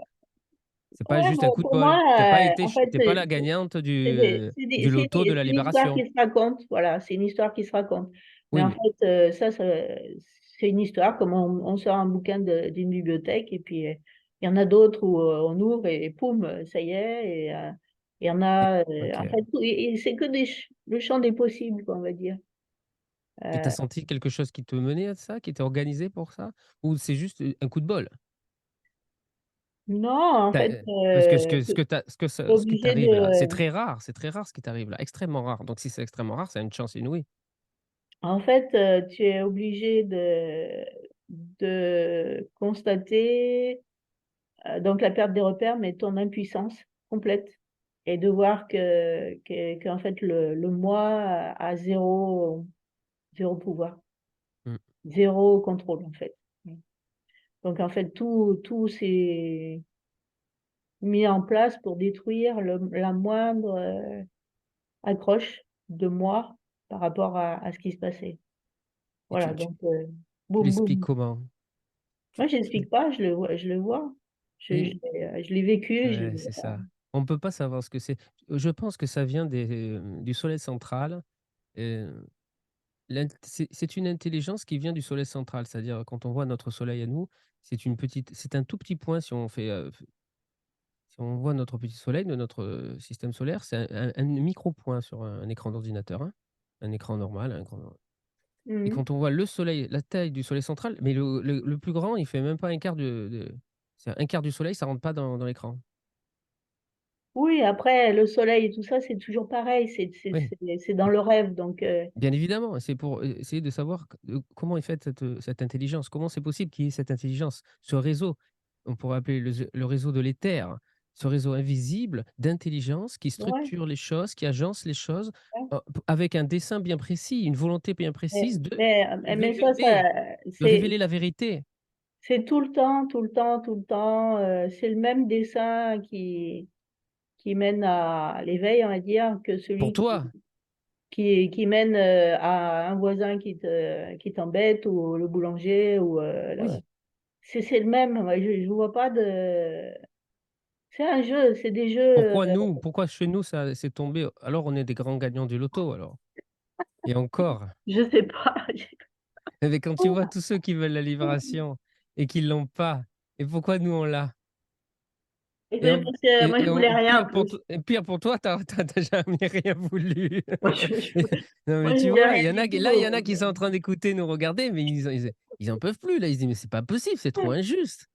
C'est pas ouais, juste un moi coup de pour moi, bol. en fait, Tu es pas la gagnante du loto de la c'est une histoire libération. qui se raconte, voilà, c'est une histoire qui se raconte. Mais Oui, en mais fait, c'est une histoire comme on sort un bouquin d'une bibliothèque et puis, il y en a d'autres où, on ouvre et poum, ça y est et il y en et a, OK. en fait, et c'est que le champ des possibles, quoi, on va dire. Et tu as Heu, senti quelque chose qui te menait à ça, qui était organisé pour ça? Ou c'est juste, un coup de bol? non, en Tu fait, parce que tu es ce qui obligé t'arrive là, de c'est très rare ce qui t'arrive là, extrêmement rare. Donc si c'est extrêmement rare, c'est une chance inouïe. en fait, tu es obligé de constater, donc la perte des repères, mais ton impuissance complète et de voir qu'en fait le moi a zéro pouvoir, Mmh. zéro contrôle en fait. Mmh. Donc en fait tout s'est mis en place pour détruire la moindre, accroche de moi par rapport à ce qui se passait. Et Voilà donc tu boum l'expliques boum. comment? Moi, Tu j'explique pas, je le vois. oui, Je l'ai vécu, ouais, c'est ça. On peut pas savoir ce que c'est. Je pense que ça vient du soleil central, heu, c'est une intelligence qui vient du soleil central. C'est-à-dire quand on voit notre soleil à nous, c'est un tout petit point si on fait, si on voit notre petit soleil de notre, système solaire, c'est un micro-point sur un écran d'ordinateur, hein, un écran normal, un écran et mmh. quand on voit le soleil, la taille du soleil central, mais le plus grand, il fait même pas un quart de c'est un quart du soleil, ça rentre pas dans l'écran. Oui, après le soleil et tout ça, c'est toujours pareil, Oui, c'est dans le rêve donc bien évidemment, c'est pour, essayer de savoir comment est faite cette intelligence. Comment c'est possible qu'il y ait cette intelligence? Ce réseau, on pourrait appeler le réseau de l'éther, ce réseau invisible d'intelligence qui ouais, structure les choses, qui agence les choses, ouais. p avec un dessein bien précis, une volonté bien Mais précise mais ça, de révéler la vérité. c'est tout le temps, tout le temps, tout le temps, c'est le même dessin qui mène à l'éveil, on va dire, que Pour celui toi, qui mène, à un voisin qui t'embête ou le boulanger ou oui. c'est le même, ouais, je vois pas de c'est un jeu, c'est des jeux, Pourquoi nous? Pourquoi chez nous ça c'est tombé? Alors on est des grands gagnants du loto alors et encore. je sais pas, Mais quand tu vois tous ceux qui veulent la libération et qui l'ont pas Et pourquoi nous, on l'a? Et Et, que parce que moi, je voulais rien en plus. pire pour toi, t'as jamais rien voulu. Moi, Non, mais moi, je tu voulais vois, rien du là, il y en tout. a qui sont en train d'écouter, nous regarder, mais ils en peuvent plus, là. Ils se disent, mais c'est pas possible, c'est trop injuste.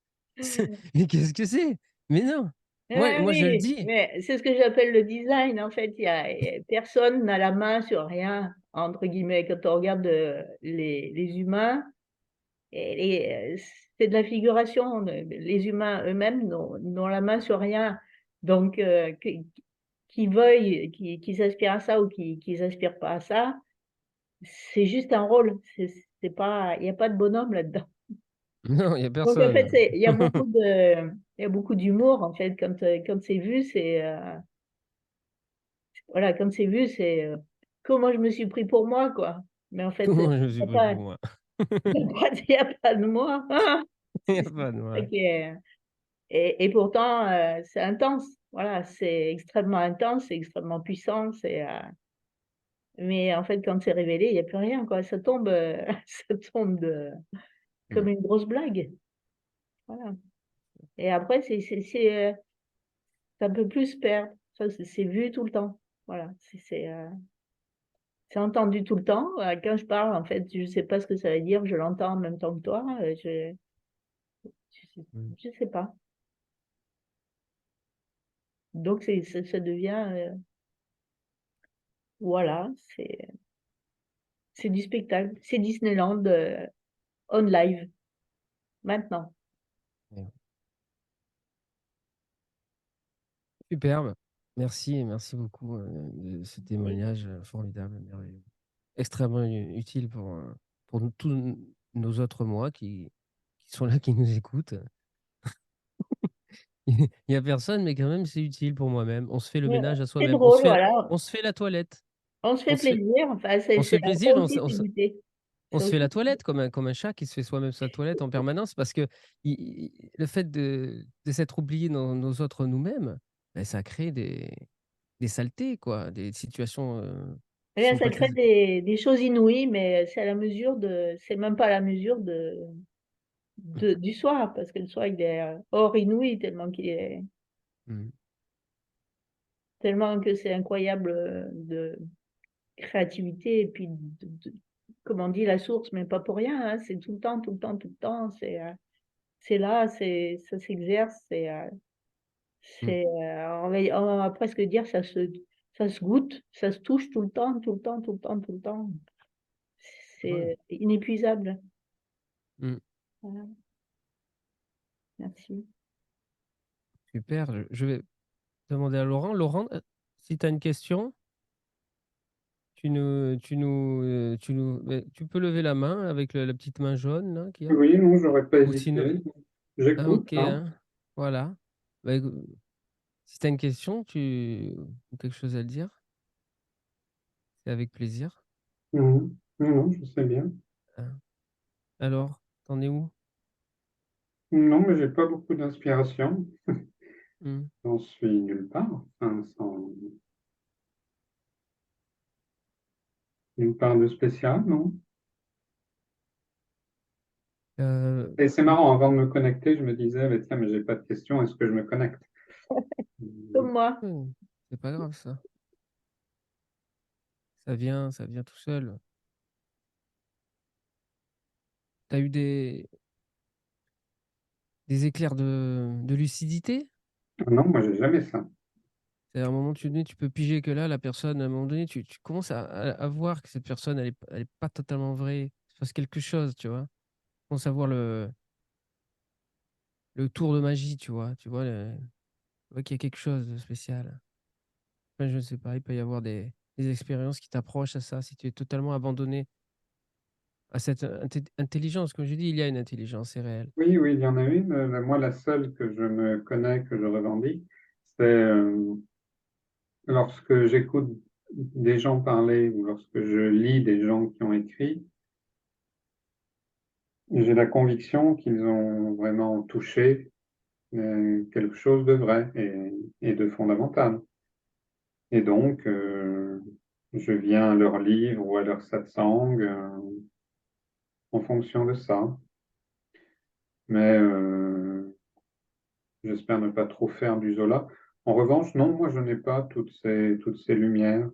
Mais qu'est-ce que c'est? Mais non. Ouais, Moi, je le oui, dis. mais c'est ce que j'appelle le design. En fait, personne n'a la main sur rien, entre guillemets. Quand on regarde les humains, et c'est de la figuration. Les humains eux-mêmes n'ont la main sur rien. Donc, qu'ils veuillent, qu'ils aspirent à ça ou qu'ils aspirent pas à ça, c'est juste un rôle. C'est pas, il n'y a pas de bonhomme là-dedans. Non, il y a Donc, en fait, personne. il y a beaucoup d'humour, en fait. Quand c'est vu, voilà, quand c'est vu, comment je me suis pris pour moi, quoi. Mais en fait, Comment je me suis il n'y a pris pas, pour moi? il y a pas de moi. Ah, Il y a c'est pas de ça moi. qui est. Et pourtant, c'est intense. Voilà, c'est extrêmement intense, c'est extrêmement puissant. Mais en fait, quand c'est révélé, il n'y a plus rien, quoi. Ça tombe, ça tombe Mm. comme une grosse blague. Voilà. Et après, ça peut plus se perdre. Ça, c'est vu tout le temps. Voilà. C'est entendu tout le temps. Quand je parle, en fait, je ne sais pas ce que ça veut dire. Je l'entends en même temps que toi. Mm. Je sais pas. Donc, ça devient, voilà, c'est du spectacle. C'est Disneyland on live, maintenant. Ouais. Superbe. Merci, merci beaucoup de ce Oui. témoignage formidable, merveilleux. Extrêmement utile pour tous nos autres moi qui sont là, qui nous écoutent. Il y a personne, mais quand même, c'est utile pour moi-même. On se fait le Mais ménage à c'est soi-même. drôle, voilà. On se fait la toilette. On se On fait se fait, plaisir. Enfin, on se fait ça plaisir. aussi, c'est goûter. On Ça se fait aussi. la toilette comme un chat qui se fait soi-même sa toilette en permanence parce que le fait de s'être oublié dans nos autres nous-mêmes, ben, ça crée des saletés, quoi, des situations Et qui là, sont ça pas très. crée des choses inouïes, mais c'est même pas à la mesure du soir, parce que le soir, il est hors inouï, Mm. tellement que c'est incroyable de créativité, et puis, comme on dit, la source, mais pas pour rien, hein, c'est tout le temps, tout le temps, tout le temps, c'est là, ça s'exerce, Mm. on va presque dire, ça se goûte, ça se touche tout le temps, tout le temps, tout le temps, tout le temps. Ouais. C'est inépuisable. Mm. Voilà, merci. Super. Je vais demander à Laurent. Laurent, si tu as une question, tu peux lever la main avec la petite main jaune là qu'il y a. Oui, non, j'aurais pas Ou sinon, hésité. ah, J'écoute, ok, hein. hein. Voilà. Bah, si tu as une question, ou quelque chose à dire, c'est avec plaisir. Mhm. Non, non, je sais bien. Hein. Alors, t'en es où? Non, mais j'ai pas beaucoup d'inspiration. Hmm. J'en suis nulle part. Enfin, nulle part de spécial, non. Euh, Et c'est marrant, avant de me connecter, je me disais, mais tiens, mais j'ai pas de questions, est-ce que je me connecte? Comme moi. c'est pas grave ça. Ça vient tout seul. T'as eu des éclairs de lucidité? Ah non, moi, j'ai jamais ça. C'est à un moment donné, tu peux piger que là, la personne, à un moment donné, tu commences à voir que cette personne, elle est pas totalement vraie. Il se passe quelque chose, tu vois. Tu commences à voir le tour de magie, tu vois. Tu vois qu'il y a quelque chose de spécial. Enfin, je ne sais pas, il peut y avoir des expériences qui t'approchent à ça. Si tu es totalement abandonné à cette intelligence, comme je dis, il y a une intelligence, c'est réel. Oui, oui, il y en a une. Moi, la seule que je me connais, que je revendique, c'est lorsque j'écoute des gens parler ou lorsque je lis des gens qui ont écrit. J'ai la conviction qu'ils ont vraiment touché quelque chose de vrai et de fondamental. Et donc, je viens à leur livre ou à leur satsang en fonction de ça. Mais J'espère ne pas trop faire du Zola. En revanche, non, moi, je n'ai pas toutes ces lumières.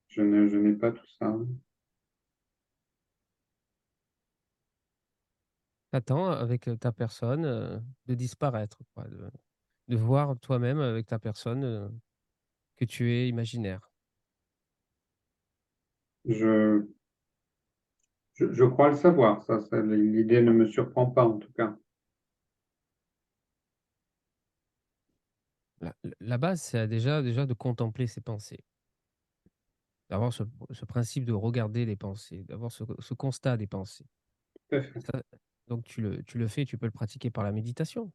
Je n'ai pas tout ça. T'attends avec ta personne de disparaître, quoi, de voir toi-même avec ta personne que tu es imaginaire. Je, je crois le savoir. L'idée ne me surprend pas, en tout cas. La base, c'est déjà de contempler ses pensées, d'avoir ce principe de regarder les pensées, d'avoir ce constat des pensées. Tout à fait. Ça, donc tu le fais, tu peux le pratiquer par la méditation.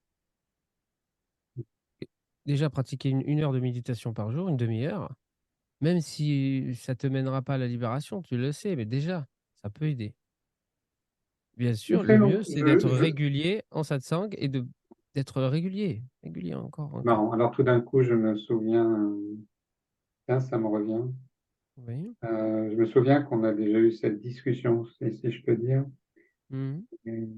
Et déjà, pratiquer une heure de méditation par jour, une demi-heure, même si ça te mènera pas à la libération, tu le sais, mais déjà, ça peut aider. Bien C'est sûr, très le long. mieux, c'est d'être régulier en satsang et d'être régulier encore. Marrant. Alors, tout d'un coup, je me souviens, tiens, ça me revient. Oui. Je me souviens qu'on a déjà eu cette discussion, si je peux dire. Mmh. Et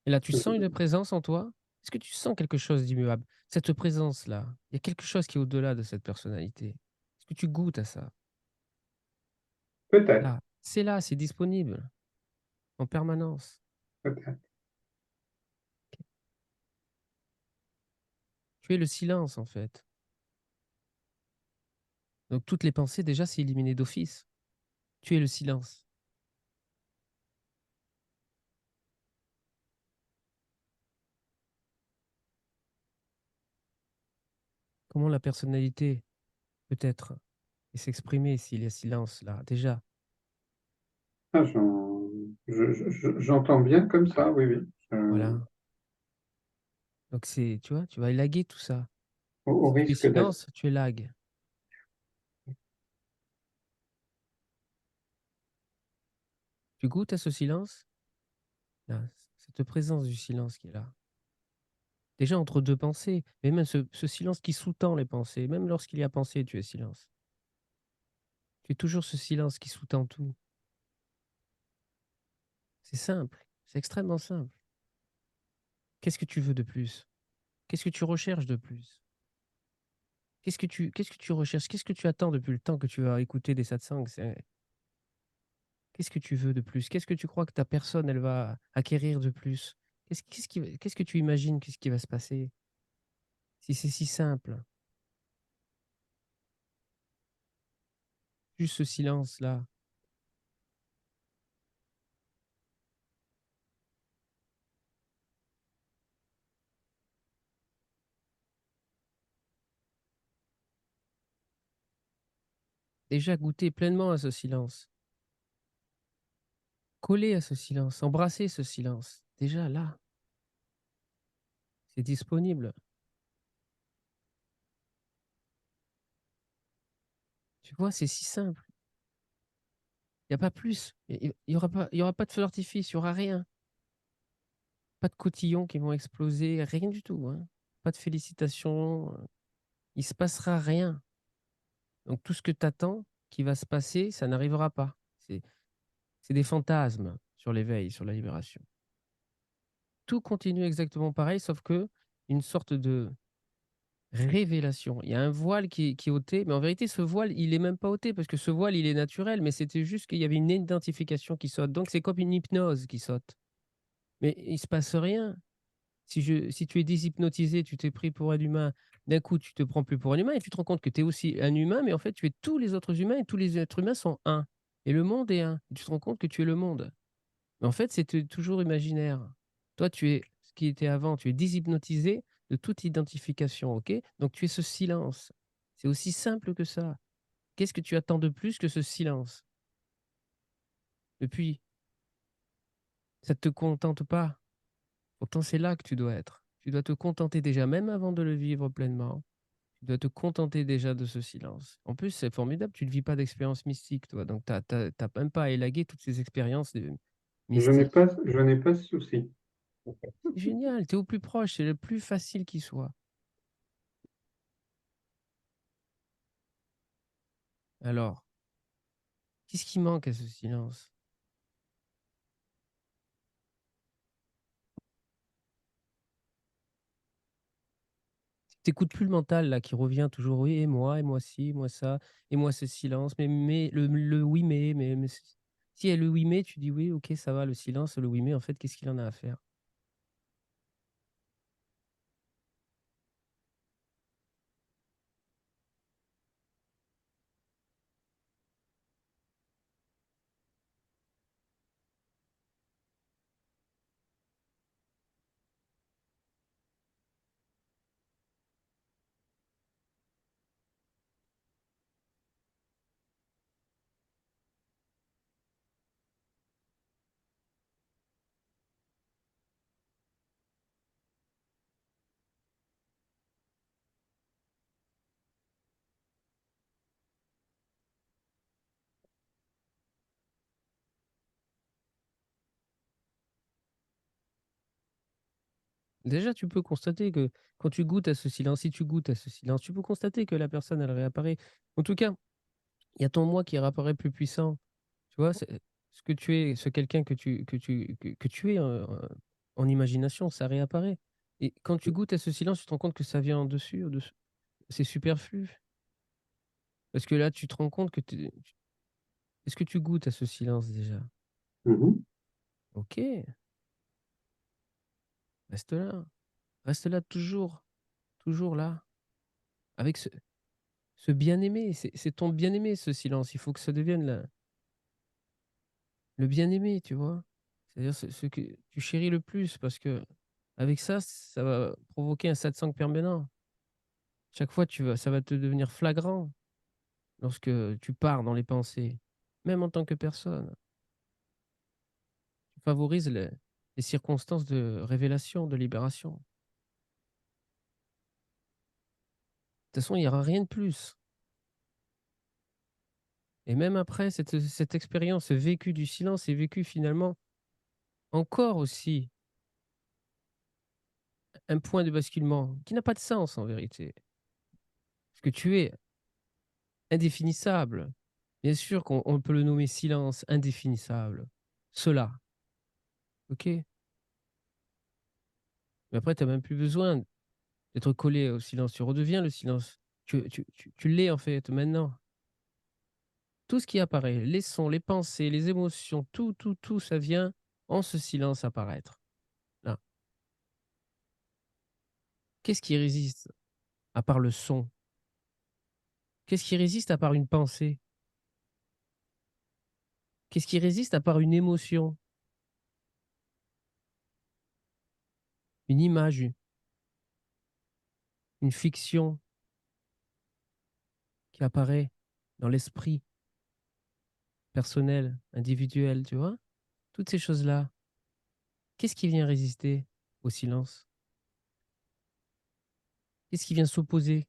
Et là, tu sens une présence en toi? Est-ce que tu sens quelque chose d'immuable? Cette présence-là, il y a quelque chose qui est au-delà de cette personnalité. Est-ce que tu goûtes à ça? peut-être, Là, c'est disponible en permanence. peut-être. Tu es le silence, en fait. Donc toutes les pensées, déjà, c'est éliminé d'office. Tu es le silence. Comment la personnalité peut être et s'exprimer s'il y a silence là? Déjà, Ah, j'entends bien comme ça, oui, oui. voilà. Donc tu vois, tu vas élaguer tout ça. Au Si tu es risque d'être silence, tu élagues. Tu goûtes à ce silence? Là, cette présence du silence qui est là. Déjà entre 2 pensées, mais même ce silence qui sous-tend les pensées, même lorsqu'il y a pensée, tu es silence. Tu es toujours ce silence qui sous-tend tout. C'est simple, c'est extrêmement simple. Qu'est-ce que tu veux de plus? Qu'est-ce que tu recherches de plus? Qu'est-ce que tu recherches? Qu'est-ce que tu attends depuis le temps que tu as écouté des satsangs? Qu'est-ce que tu veux de plus? Qu'est-ce que tu crois que ta personne, elle va acquérir de plus? Qu'est-ce que tu imagines? Qu'est-ce qui va se passer? Si c'est si simple, juste ce silence-là. Déjà goûter pleinement à ce silence, coller à ce silence, embrasser ce silence. Déjà là, c'est disponible. Tu vois, c'est si simple. Il y a pas plus. Il y aura pas de feu d'artifice, il y aura rien. Pas de cotillons qui vont exploser, rien du tout, hein. Pas de félicitations, il se passera rien. Donc tout ce que tu attends qui va se passer, ça n'arrivera pas. C'est des fantasmes sur l'éveil, sur la libération. Tout continue exactement pareil, sauf que une sorte de révélation. Il y a un voile qui est ôté, mais en vérité, ce voile, il est même pas ôté parce que ce voile, il est naturel, mais c'était juste qu'il y avait une identification qui saute. Donc c'est comme une hypnose qui saute. Mais il se passe rien. Si tu es déshypnotisé, tu t'es pris pour un humain, d'un coup, tu te prends plus pour un humain et tu te rends compte que tu es aussi un humain, mais en fait, tu es tous les autres humains et tous les êtres humains sont un. Et le monde est un. Et tu te rends compte que tu es le monde. Mais en fait, c'était toujours imaginaire. Toi, tu es ce qui était avant, tu es déshypnotisé de toute identification, OK? Donc tu es ce silence. C'est aussi simple que ça. Qu'est-ce que tu attends de plus que ce silence? Depuis, ça ne te contente pas. Pourtant, c'est là que tu dois être. Tu dois te contenter déjà, même avant de le vivre pleinement. Tu dois te contenter déjà de ce silence. En plus, c'est formidable, tu ne vis pas d'expérience mystique, toi. Donc, tu as même pas à élaguer toutes ces expériences mystiques. je n'ai pas ce souci. C'est génial, tu es au plus proche, c'est le plus facile qui soit. Alors, qu'est-ce qui manque à ce silence? t'écoutes plus le mental là qui revient toujours: «Oui et moi ci, moi ça, et moi ce silence, mais le oui mais si il y a le oui mais, tu dis: «Oui OK ça va», le silence, le oui mais en fait qu'est-ce qu'il en a à faire? Déjà, tu peux constater que quand tu goûtes à ce silence, si tu goûtes à ce silence, tu peux constater que la personne, elle réapparaît. En tout cas, il y a ton moi qui réapparaît plus puissant. Tu vois? C'est ce que tu es, ce quelqu'un que tu es, en imagination, ça réapparaît et quand tu goûtes à ce silence, tu te rends compte que ça vient en dessus, au-dessous. C'est superflu parce que là, tu te rends compte que tu est-ce que tu goûtes à ce silence déjà? Mhm. OK, reste là. Reste là toujours, toujours là, avec ce bien-aimé, c'est ton bien-aimé ce silence. Il faut que ça devienne le bien-aimé, tu vois? C'est-à-dire ce que tu chéris le plus parce que avec ça, ça va provoquer un satsang permanent. Chaque fois, ça va te devenir flagrant lorsque tu pars dans les pensées, même en tant que personne. Tu favorises les circonstances de révélation, de libération. De toute façon, il y aura rien de plus et même après cette expérience, ce vécu du silence est vécu finalement encore aussi un point de basculement qui n'a pas de sens en vérité. Parce que tu es indéfinissable. Bien sûr qu'on peut le nommer silence indéfinissable. Cela, OK? Mais après tu as même plus besoin d'être collé au silence. Tu redeviens le silence. Tu l'es en fait maintenant. Tout ce qui apparaît, les sons, les pensées, les émotions, tout, ça vient en ce silence apparaître. Là. Qu'est-ce qui résiste à part le son? Qu'est-ce qui résiste à part une pensée? Qu'est-ce qui résiste à part une émotion? Une image, une fiction qui apparaît dans l'esprit personnel, individuel, tu vois? Toutes ces choses-là, qu'est-ce qui vient résister au silence? Qu'est-ce qui vient s'opposer?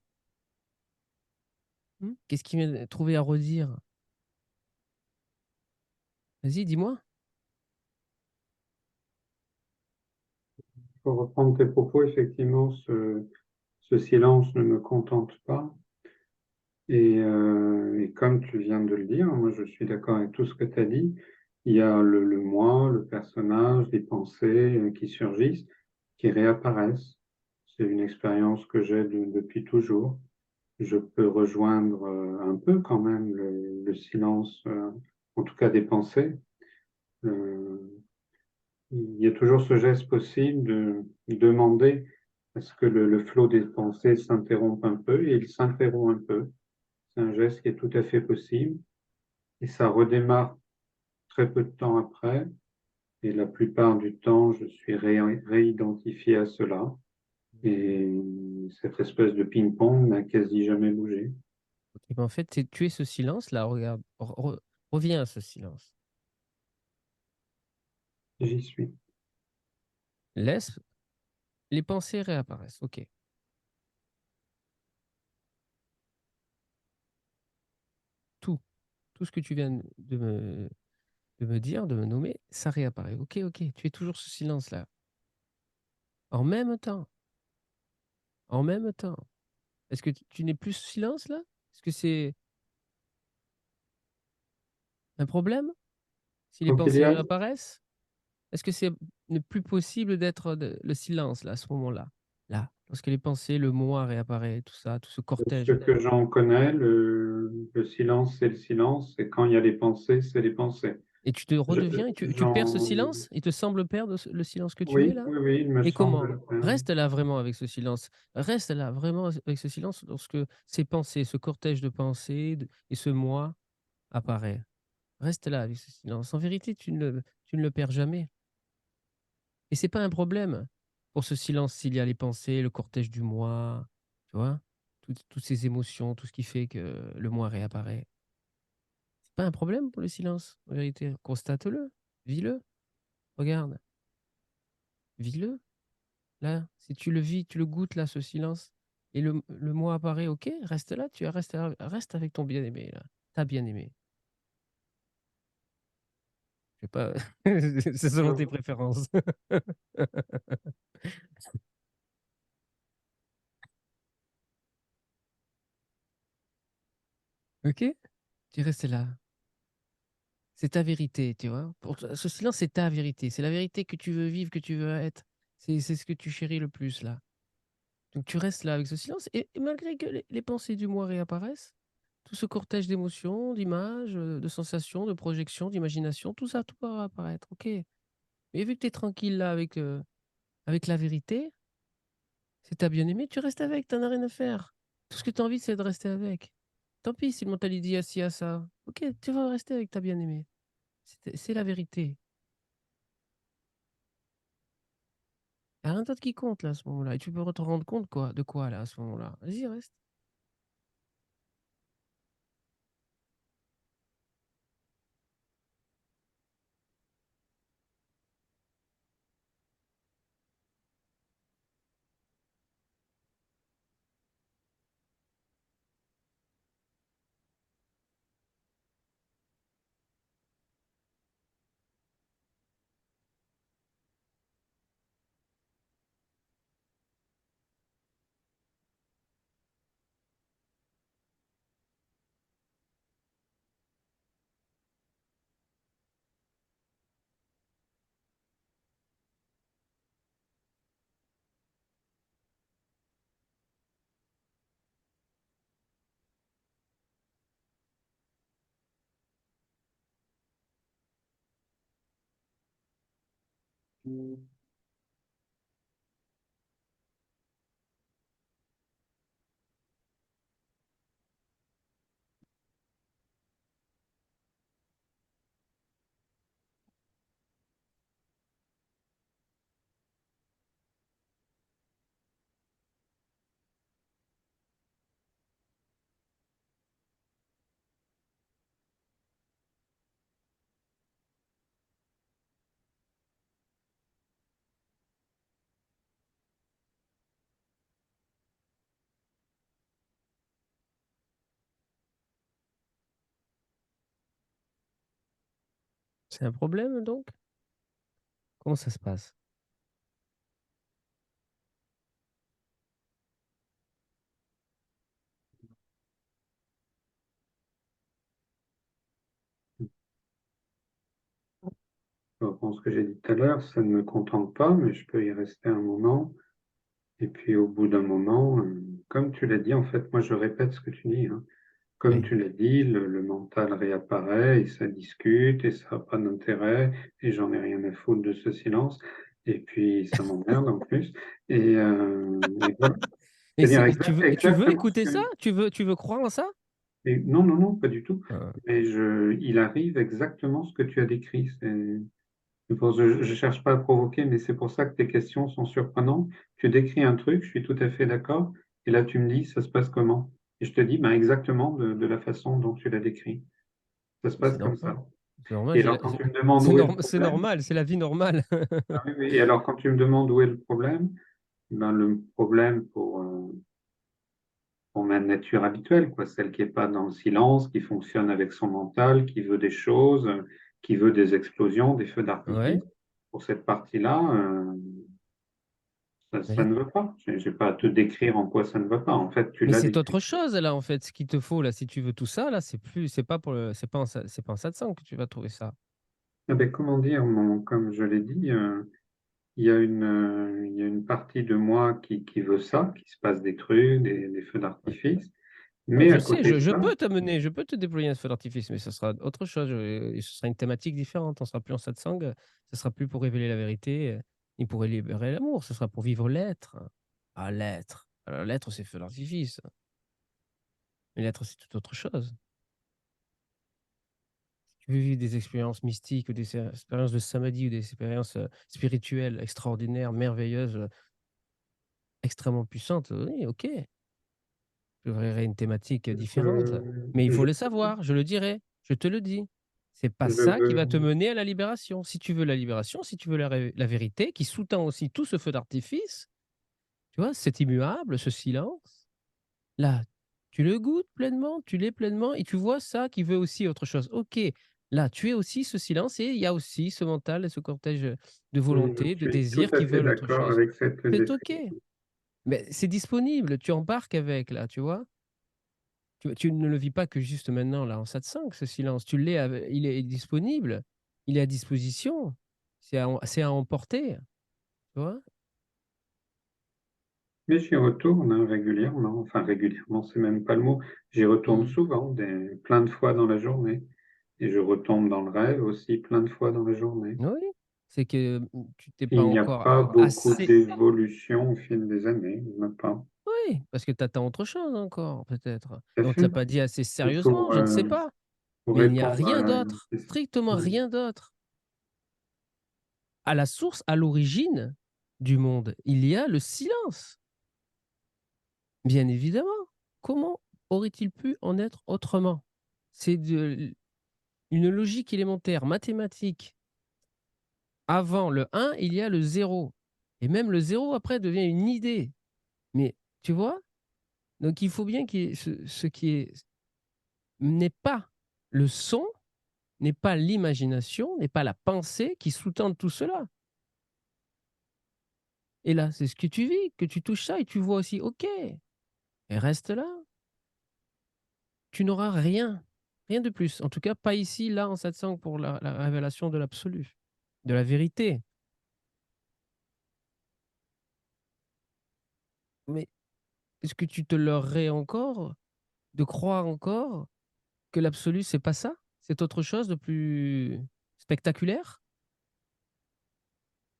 Mmh? Qu'est-ce qui vient trouver à redire? Vas-y, dis-moi. Pour reprendre tes propos, effectivement, ce silence ne me contente pas. Et comme tu viens de le dire, moi je suis d'accord avec tout ce que tu as dit. Il y a le moi, le personnage, les pensées qui surgissent, qui réapparaissent. C'est une expérience que j'ai depuis toujours. Je peux rejoindre un peu quand même le silence, en tout cas des pensées. Euh, il y a toujours ce geste possible de demander à ce que le flot des pensées s'interrompe un peu, et il s'interrompt un peu. C'est un geste qui est tout à fait possible. Et ça redémarre très peu de temps après. Et la plupart du temps, je suis réidentifié à cela. Et cette espèce de ping-pong n'a quasi jamais bougé. OK, ben, en fait, tu es ce silence-là, regarde, reviens à ce silence. J'y suis. Laisse les pensées réapparaissent, OK. Tout, tout ce que tu viens de me dire, de me nommer, ça réapparaît. OK, OK, tu es toujours ce silence-là. En même temps, en même temps, est-ce que tu n'es plus ce silence-là? Est-ce que c'est un problème? Si les Donc il y pensées a, réapparaissent? Est-ce que c'est ne plus possible d'être le silence là, à ce moment-là? Là. Lorsque les pensées, le moi réapparaît, tout ça, tout ce De cortège. ce que j'en connais, le silence, c'est le silence, et quand il y a les pensées, c'est les pensées. Et tu te Je- redeviens et tu perds ce j'en... silence? Il te semble perdre le silence que tu es Oui, là? oui, oui, il me Et semble comment? le faire. Reste là vraiment avec ce silence. Reste là vraiment avec ce silence lorsque ces pensées, ce cortège de pensées et ce moi apparaît. Reste là avec ce silence. En vérité, tu ne le perds jamais. Et c'est pas un problème pour ce silence s'il y a les pensées, le cortège du moi, tu vois? Toutes ces émotions, tout ce qui fait que le moi réapparaît. C'est pas un problème pour le silence, en vérité. Constate-le, vis-le, regarde, vis-le. Là, si tu le vis, tu le goûtes là, ce silence et le moi apparaît, OK, reste là, reste avec ton bien-aimé là, ta bien-aimée. Je sais pas, c'est selon tes préférences. OK? Tu restes là. C'est ta vérité, tu vois? Pour toi, ce silence, c'est ta vérité. C'est la vérité que tu veux vivre, que tu veux être. C'est ce que tu chéris le plus là. Donc tu restes là avec ce silence et malgré que les pensées du moi réapparaissent, tout ce cortège d'émotions, d'images, de sensations, de projections, d'imagination, tout ça, tout va apparaître, OK. Mais vu que tu es tranquille là avec la vérité, c'est ta bien-aimée, tu restes avec, tu en as rien à faire. Tout ce que tu as envie, c'est de rester avec. Tant pis si le mental il dit: «Ah ci, ah ça». OK, tu vas rester avec ta bien-aimée. C'est la vérité. Il y a rien d'autre qui compte là, à ce moment-là et tu peux te rendre compte quoi de quoi là, à ce moment-là? Vas-y, reste. C'est un problème donc? Comment ça se passe? Je reprends ce que j'ai dit tout à l'heure, ça ne me contente pas, mais je peux y rester un moment. Et puis au bout d'un moment, comme tu l'as dit, en fait, moi je répète ce que tu dis, hein. Comme Oui, tu l'as dit, le mental réapparaît et ça discute et ça n'a pas d'intérêt et j'en ai rien à foutre de ce silence. Et puis ça m'emmerde en plus. Et voilà. et C'est-à-dire tu veux exactement ce écouter ça? que... Tu veux croire en ça? Non, non, non, pas du tout. Hein, Mais il arrive exactement ce que tu as décrit. Je cherche pas à provoquer, mais c'est pour ça que tes questions sont surprenantes. Tu décris un truc, je suis tout à fait d'accord, et là tu me dis, ça se passe comment? Et je te dis, ben, exactement de la façon dont tu l'as décrit. Ça se passe c'est comme normal. ça. C'est normal, Et alors quand tu me demandes où est le c'est problème, normal, c'est la vie normale. ah oui, oui, et alors quand tu me demandes où est le problème, ben, le problème pour ma nature habituelle, quoi, celle qui n'est pas dans le silence, qui fonctionne avec son mental, qui veut des choses, qui veut des explosions, des feux Ouais, d'artifice, pour cette partie-là, ça mais ne va pas. Je n'ai pas à te décrire en quoi ça ne va pas. En fait, tu l'as c'est décrit. autre chose là, en fait, ce qu'il te faut là, si tu veux tout ça là, c'est pas en satsang que tu vas trouver ça. Ah ben, comment dire, comme je l'ai dit, il y a une partie de moi qui veut ça, qui se passe des trucs, des feux Ouais. d'artifice. Non, Mais je à sais, côté de je ça, peux t'amener, je peux te déployer un feu d'artifice, mais ce sera autre chose, et ce sera une thématique différente. On sera plus en satsang, ce sera plus pour révéler la vérité, ni pour libérer l'amour, ce sera pour vivre l'être. Ah, l'être. Alors l'être, c'est feu d'artifice, mais l'être, c'est tout autre chose. Tu veux vivre des expériences mystiques ou des expériences de samadhi ou des expériences, spirituelles extraordinaires, merveilleuses, extrêmement puissantes, oui, OK. J'ouvrirai une thématique, différente, mais il faut je, le savoir, je le dirai, je te le dis. C'est pas je ça qui va te veux, mener à la libération. Si tu veux la libération, si tu veux la vérité qui sous-tend aussi tout ce feu d'artifice, tu vois? Cet immuable, ce silence, là, tu le goûtes pleinement, tu l'es pleinement et tu vois ça qui veut aussi autre chose. OK, là, tu es aussi ce silence et il y a aussi ce mental et ce cortège, de je volonté, de suis tout désirs à qui fait veulent autre d'accord chose. avec cette C'est OK, description. mais c'est disponible, tu embarques avec là, tu vois? Tu ne le vis pas que juste maintenant, là, en satsang, ce silence. Tu l'es ave il est disponible, il est à disposition. C'est à emporter, tu vois? Mais j'y retourne hein, régulièrement, enfin régulièrement, c'est même pas le mot. J'y retourne Mmh. souvent, plein de fois dans la journée. Et je retombe dans le rêve aussi plein de fois dans la journée. Oui, c'est que, tu t'es pas Il n'y a encore pas beaucoup assez d'évolution au fil des années, il n'y en a pas. oui, parce que tu attends autre chose encore, peut-être, Tout à dont tu as fait. pas dit assez Et sérieusement, je ne sais pas, pour mais il n'y a répondre rien à une d'autre, question, strictement rien d'autre. À la source, à l'origine du monde, il y a le silence, bien évidemment. Comment aurait-il pu en être autrement? C'est de une logique élémentaire, mathématique. Avant le un, il y a le zéro, et même le zéro après devient une idée. Mais tu vois? Donc il faut bien qu'il y ait ce qui est n'est pas le son, n'est pas l'imagination, n'est pas la pensée qui sous-tendent tout cela. Et là, c'est ce que tu vis, que tu touches ça et tu vois aussi, OK, et reste là. Tu n'auras rien, rien de plus. En tout cas, pas ici, là, en satsang pour la révélation de l'absolu, de la vérité. Mais est-ce que tu te leurrais encore de croire encore que l'absolu, c'est pas ça? C'est autre chose de plus spectaculaire?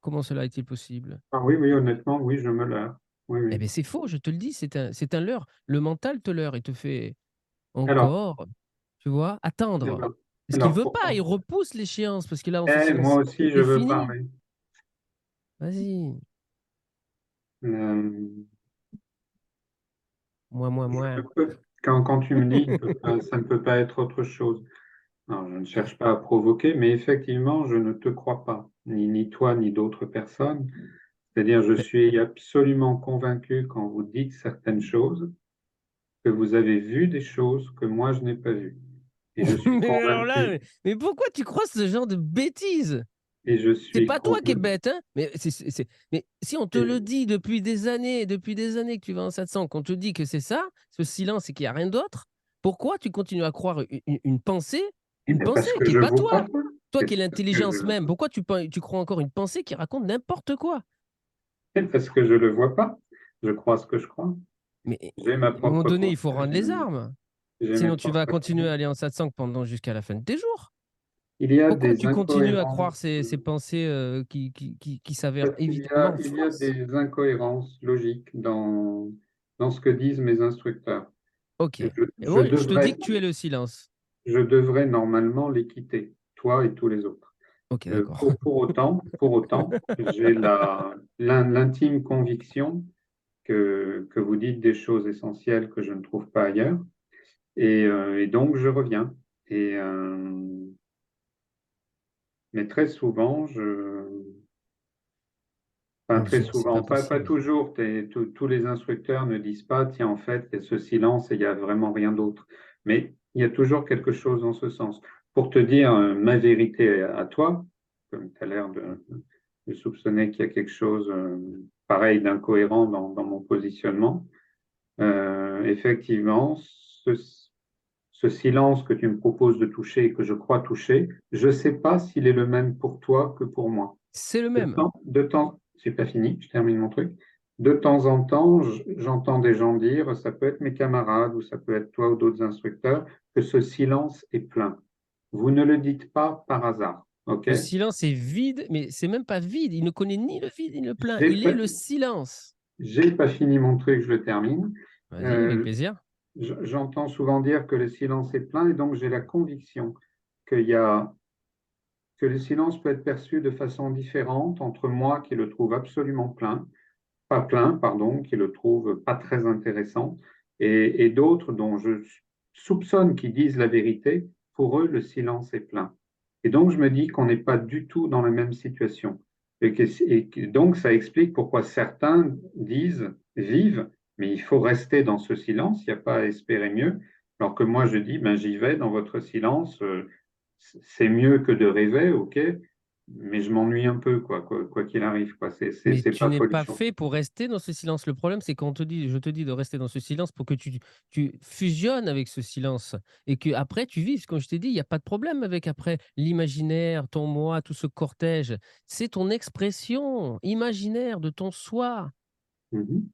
Comment cela est-il possible? Ah oui, oui, honnêtement, oui, je me leurre. Oui, Eh oui. beh, c'est faux, je te le dis, c'est un leurre. Le mental te leurre, il te fait Alors, encore, tu vois, attendre. alors, Parce qu'il alors, veut pas, pourquoi? il repousse l'échéance parce que là, dans ce Moi silence aussi, je c'est veux fini. parler. Vas-y, Euh, je moi. ne peux- quand tu me dis, ça ne peut pas être autre chose. Alors, je ne cherche pas à provoquer, mais effectivement, je ne te crois pas, ni toi, ni d'autres personnes. C'est-à-dire, je Beh, suis absolument convaincu quand vous dites certaines choses, que vous avez vu des choses que moi, je n'ai pas vues. Et je suis mais alors là, convaincu, mais pourquoi tu crois ce genre de bêtises? et je C'est suis pas toi qui es convaincu, bête, hein, mais mais si on te le dit depuis des années que tu vas en satsang, qu'on te dit que c'est ça, ce silence et qu'il y a rien d'autre, pourquoi tu continues à croire une pensée parce que qui est je pas vous toi? crois pas. Toi qui es C'est parce que l'intelligence même, pourquoi tu crois encore une pensée qui raconte n'importe quoi? c'est parce que je le vois pas. Je crois ce que je crois. Mais J'ai ma à un moment propre donné, il faut conscience, rendre les armes. j'ai mes Sinon tu vas propres continuer à convictions. aller en satsang pendant jusqu'à la fin de tes jours. Il y a Pourquoi des tu continues à incohérences. croire ces pensées, qui s'avèrent évidemment Il y a fausses? des incohérences logiques dans ce que disent mes instructeurs. OK. Je, Et je moi, je te dis devrais, que tu es le silence. je devrais normalement les quitter, toi et tous les autres. OK, d'accord. Pour autant, j'ai l'intime conviction que vous dites des choses essentielles que je ne trouve pas ailleurs. Et donc, je reviens. Et, mais très souvent, enfin, Non, très c'est pas souvent, pas possible. toujours, tous les instructeurs ne disent pas, tiens, en fait, il y a ce silence et il n'y a vraiment rien d'autre. Mais il y a toujours quelque chose dans ce sens. Pour te dire ma vérité à toi, comme tu as l'air de soupçonner qu'il y a quelque chose pareil d'incohérent dans mon positionnement, effectivement, ce silence que tu me proposes de toucher et que je crois toucher, je ne sais pas s'il est le même pour toi que pour moi. C'est le De même. temps, de temps, c'est pas fini, je termine mon truc. De temps en temps, j'entends des gens dire, ça peut être mes camarades ou ça peut être toi ou d'autres instructeurs, que ce silence est plein. Vous ne le dites pas par hasard, ok? Le silence est vide, mais c'est même pas vide. Il ne connaît ni le vide ni le plein. J'ai Il est pas, le silence. j'ai pas fini mon truc, je le termine. Vas-y, avec Euh, plaisir. J'entends souvent dire que le silence est plein et donc j'ai la conviction qu'il y a, que le silence peut être perçu de façon différente entre moi qui le trouve absolument plein, pas plein, pardon, qui le trouve pas très intéressant, et d'autres dont je soupçonne qu'ils disent la vérité, pour eux, le silence est plein. Et donc, je me dis qu'on n'est pas du tout dans la même situation. Donc, ça explique pourquoi certains disent, vivent, mais il faut rester dans ce silence, il n'y a pas à espérer mieux. Alors que moi, je dis, ben, j'y vais dans votre silence, c'est mieux que de rêver, ok, mais je m'ennuie un peu, quoi qu'il arrive, quoi. Mais C'est tu pas n'es pas folichon. fait pour rester dans ce silence. Le problème, c'est qu'on te dit, je te dis de rester dans ce silence pour que tu fusionnes avec ce silence et que après tu vives. Comme je t'ai dit, il y a pas de problème avec après l'imaginaire, ton moi, tout ce cortège. C'est ton expression imaginaire de ton soi. Mhm.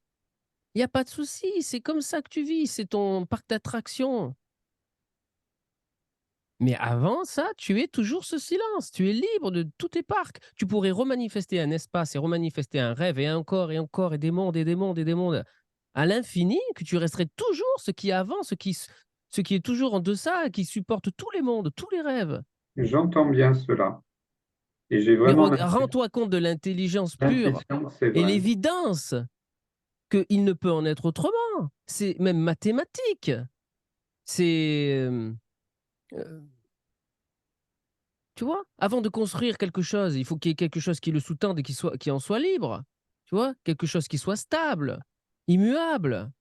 Il y a pas de souci, c'est comme ça que tu vis, c'est ton parc d'attractions. Mais avant ça, tu es toujours ce silence, tu es libre de tous tes parcs. Tu pourrais remanifester un espace et remanifester un rêve et encore et des mondes et des mondes et des mondes à l'infini, que tu resterais toujours ce qui est avant, ce qui est toujours en deçà, qui supporte tous les mondes, tous les rêves. J'entends bien cela. Et j'ai Mais vraiment rends-toi compte de l'intelligence pure l'intuition, c'est et vrai. l'évidence qu'il ne peut en être autrement. C'est même mathématique. C'est... euh, Tu vois? Avant de construire quelque chose, il faut qu'il y ait quelque chose qui le sous-tende et qui en soit libre. Tu vois? Quelque chose qui soit stable, immuable.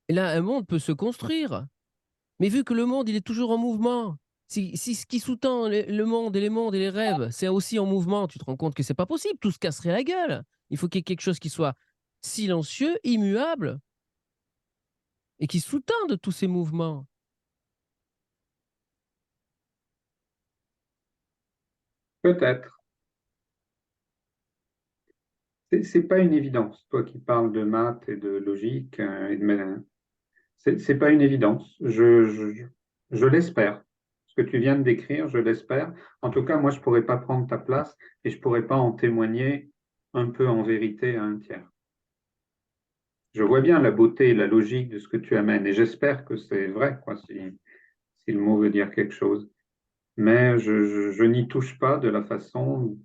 Et là, un monde peut se construire. Mais vu que le monde, il est toujours en mouvement, si ce qui sous-tend le monde et les mondes et les rêves, c'est aussi en mouvement, tu te rends compte que c'est pas possible, tout se casserait la gueule. Il faut qu'il y ait quelque chose qui soit silencieux, immuable et qui sous-tende tous ces mouvements. Peut-être. C'est pas une évidence. Toi qui parles de maths et de logique et de c'est pas une évidence. Je l'espère. Ce que tu viens de décrire, je l'espère. En tout cas, moi, je pourrais pas prendre ta place et je pourrais pas en témoigner un peu en vérité à un tiers. Je vois bien la beauté et la logique de ce que tu amènes et j'espère que c'est vrai, quoi, si le mot veut dire quelque chose. Mais je n'y touche pas de la façon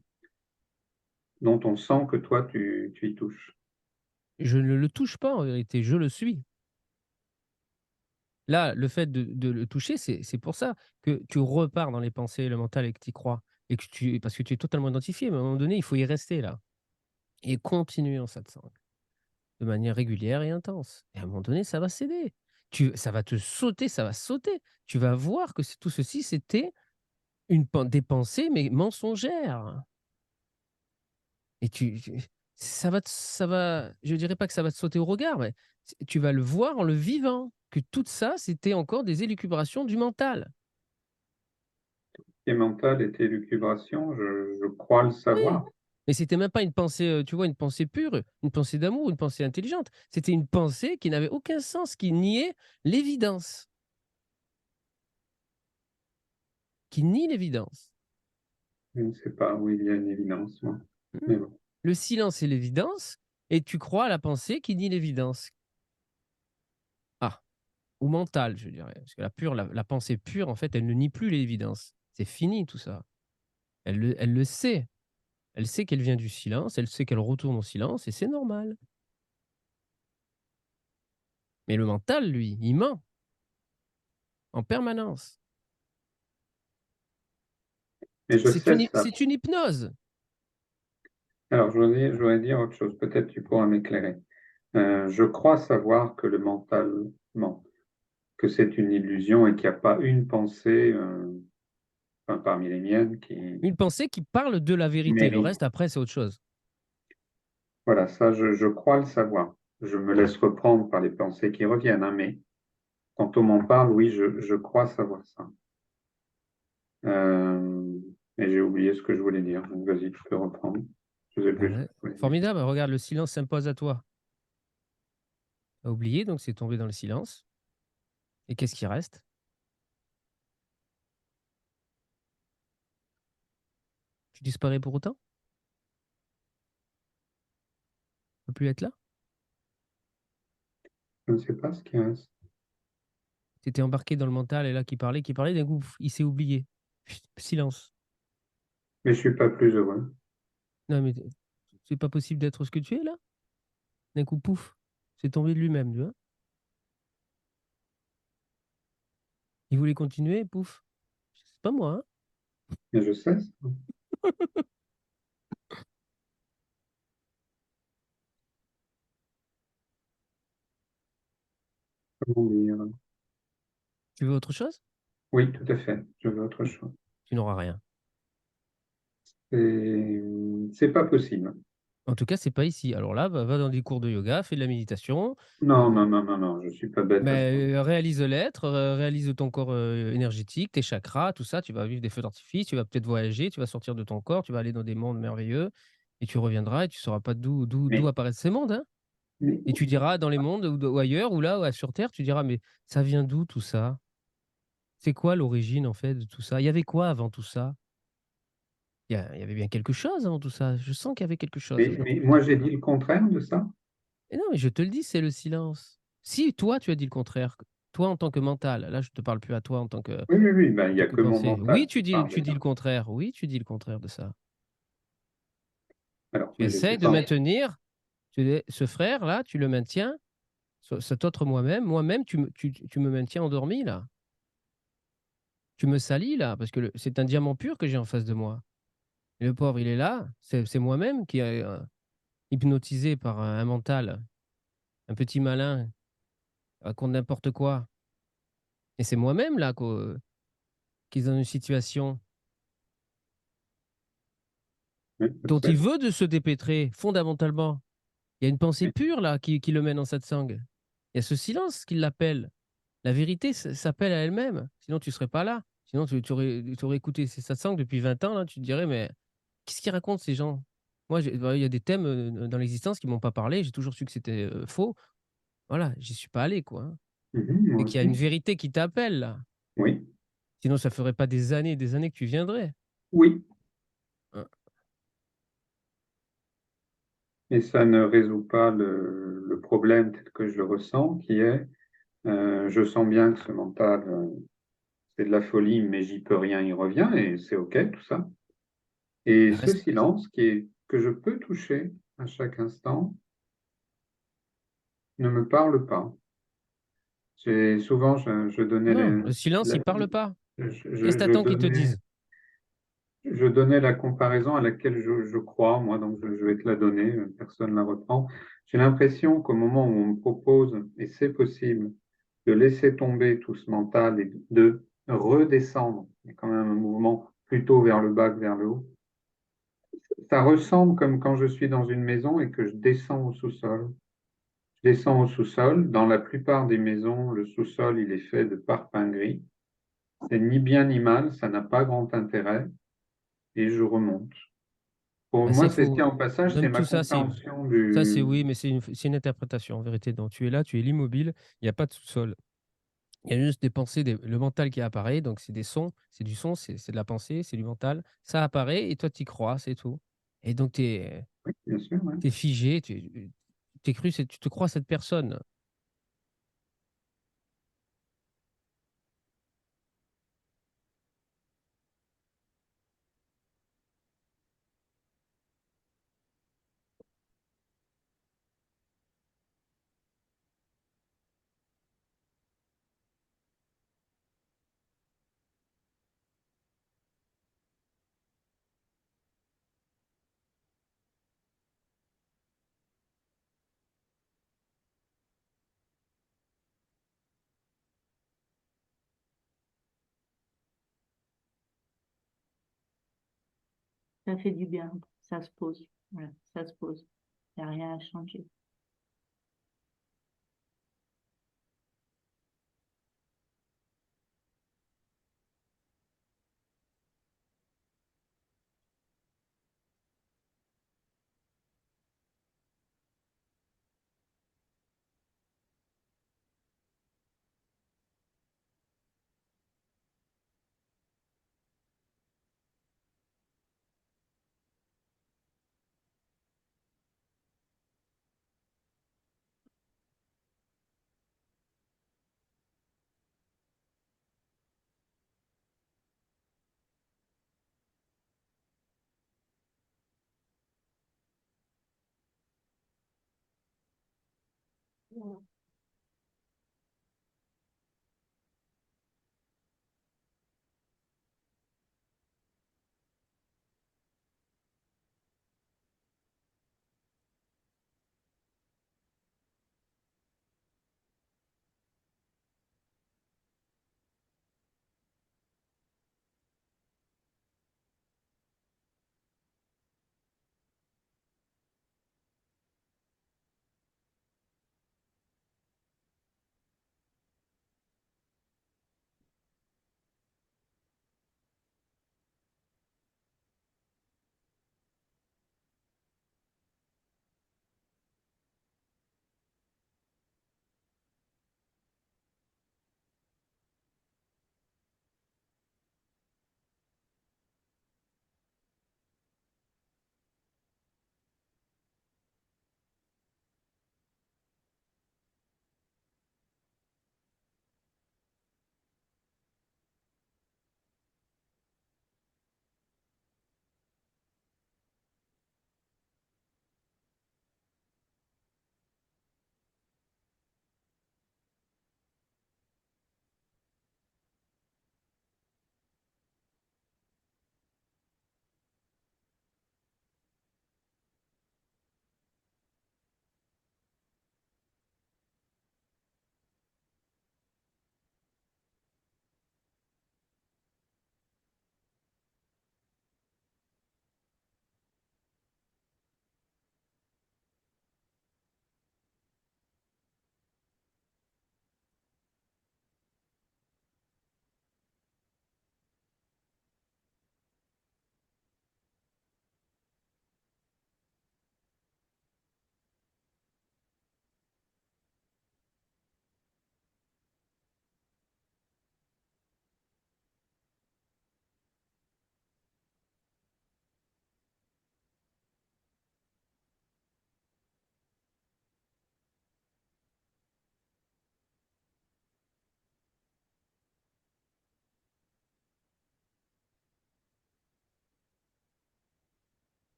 dont on sent que toi, tu y touches. Je ne le touche pas en vérité, je le suis. Là, le fait de le toucher, c'est pour ça que tu repars dans les pensées, le mental et que tu y crois et que tu parce que tu es totalement identifié, mais à un moment donné, il faut y rester là et continuer en satsang de manière régulière et intense et à un moment donné, ça va céder. Ça va te sauter, ça va sauter. Tu vas voir que tout ceci, c'était des pensées, mais mensongères et ça va je dirais pas que ça va te sauter au regard, mais tu vas le voir en le vivant, que tout ça, c'était encore des élucubrations du mental. Et mental et tes élucubrations, je crois le Oui, savoir. mais c'était même pas une pensée, tu vois, une pensée pure, une pensée d'amour, une pensée intelligente. C'était une pensée qui n'avait aucun sens, qui niait l'évidence, qui nie l'évidence. Je ne sais pas où il y a une évidence, moi. Mmh. Mais bon. Le silence est l'évidence et tu crois à la pensée qui nie l'évidence. Ah, ou mentale, je dirais, parce que la pensée pure, en fait, elle ne nie plus l'évidence. C'est fini tout ça. Elle le sait. Elle sait qu'elle vient du silence, elle sait qu'elle retourne au silence et c'est normal. Mais le mental, lui, il ment en permanence. Mais je sais ça. C'est une hypnose. Alors, je voudrais dire autre chose. Peut-être tu pourras m'éclairer. Je crois savoir que le mental ment, que c'est une illusion et qu'il n'y a pas une pensée, enfin, parmi les miennes, Une pensée qui parle de la qui vérité. Le mérite. reste, après, c'est autre chose. Voilà, ça, je crois le savoir. Je me laisse reprendre par les pensées qui reviennent, hein, mais quand on m'en parle, oui, je crois savoir ça. Euh, et j'ai oublié ce que je voulais dire. Donc, vas-y, tu peux reprendre. Je sais Bah plus ce que ouais. je voulais dire. Formidable, regarde, le silence s'impose à toi. Tu as oublié, donc c'est tombé dans le silence. Et qu'est-ce qui reste? Tu disparais pour autant? Tu peux plus être là? Je ne sais pas ce qui reste. Tu étais embarqué dans le mental et là qui parlait, d'un coup, il s'est oublié. Chut, silence. Mais je suis pas plus heureux. Non mais c'est pas possible d'être ce que tu es là? D'un coup, pouf, c'est tombé de lui-même, tu vois? Il voulait continuer, pouf. C'est pas moi, hein? Mais je sais ça. Comment dire? Tu veux autre chose? Oui, tout à fait. Je veux autre chose. Tu n'auras rien. C'est pas possible. En tout cas, c'est pas ici. Alors là, va dans des cours de yoga, fais de la méditation, Non, non, non, non, non, je suis pas bête à ce point. réalise l'être, réalise ton corps, énergétique, tes chakras, tout ça. Tu vas vivre des feux d'artifice, tu vas peut-être voyager, tu vas sortir de ton corps, tu vas aller dans des mondes merveilleux et tu reviendras et tu sauras pas d'où Mais, apparaissent ces mondes, hein. mais, Et tu diras dans les mondes ou ailleurs ou là, ou sur terre, tu diras: «Mais ça vient d'où tout ça? C'est quoi l'origine en fait de tout ça? Il y avait quoi avant tout ça? Il y avait bien quelque chose avant tout ça. Je sens qu'il y avait quelque chose avant tout mais ça». moi, j'ai dit le contraire de ça. Et non, mais je te le dis, c'est le silence. Si toi, tu as dit le contraire, toi en tant que mental, là, je te parle plus à toi Oui, oui, oui, ben, il en n'y tant a que que mon pensée. Oui, mental qui parle tu dis déjà. le contraire. Oui, tu dis le contraire de ça. Alors, Tu mais je sais essaies de pas. maintenir ce frère-là, tu le maintiens, cet autre moi-même, tu me maintiens endormi là. Tu me salis là, parce que c'est un diamant pur que j'ai en face de moi. Et le pauvre, il est là, c'est moi-même qui est hypnotisé par un mental, un petit malin, qui raconte n'importe quoi. Et c'est moi-même là qui est dans une situation Oui, dont peut-être. il veut de se dépêtrer fondamentalement. Il y a une pensée Oui. pure là qui le mène en satsang. Il y a ce silence qui l'appelle. La vérité s'appelle à elle-même, sinon tu serais pas là. Sinon tu aurais écouté ces satsangs depuis 20 ans là, tu te dirais: «Mais qu'est-ce qu'ils racontent ces gens?» Moi, bah, il y a des thèmes, dans l'existence qui m'ont pas parlé, j'ai toujours su que c'était, faux. Voilà, j'y suis pas allé quoi, hein. Mhm, moi Et qu'il y a une aussi. vérité qui t'appelle là. Oui, Sinon ça ferait pas des années et des années que tu viendrais. oui. Hein. Et ça ne résout pas le problème tel que je le ressens, qui est, je sens bien que ce mental, c'est de la folie, mais j'y peux rien, il revient, et c'est OK, tout ça. Et ce Reste silence que je peux toucher à chaque instant ne me parle pas. Souvent, je donnais non, le silence, il parle pas. Qu'est-ce que tu je attends qu'ils te donnais, disent? je donnais la comparaison à laquelle je crois, moi, donc je vais te la donner, personne ne la reprend. J'ai l'impression qu'au moment où on me propose, et c'est possible, de laisser tomber tout ce mental et de redescendre, il y a quand même un mouvement plutôt vers le bas que vers le haut, ça ressemble comme quand je suis dans une maison et que je descends au sous-sol. Je descends au sous-sol. Dans la plupart des maisons, le sous-sol, il est fait de parpaing gris. C'est ni bien ni mal, ça n'a pas grand intérêt. Et je remonte. Pour Bah, moi, c'est ceci faux. en passage, c'est Même ma tout ça, compréhension c'est du... oui, mais c'est une interprétation en vérité. Donc tu es là, tu es l'immobile, il y a pas de sous-sol. Il y a juste des pensées, le mental qui apparaît, donc c'est des sons, c'est du son, c'est de la pensée, c'est du mental. Ça apparaît et toi tu y crois, c'est tout. Et donc Oui, bien sûr, ouais. tu es figé, tu es cru, tu te crois cette personne. Ça fait du bien, ça se pose. Voilà, ça se pose. Il n'y a rien à changer.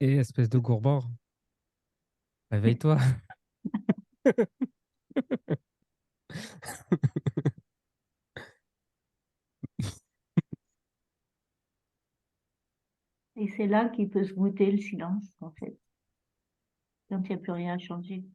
Et espèce de gourbord, réveille-toi. Et c'est là qu'il peut se goûter le silence, en fait, quand il n'y a plus rien à changer.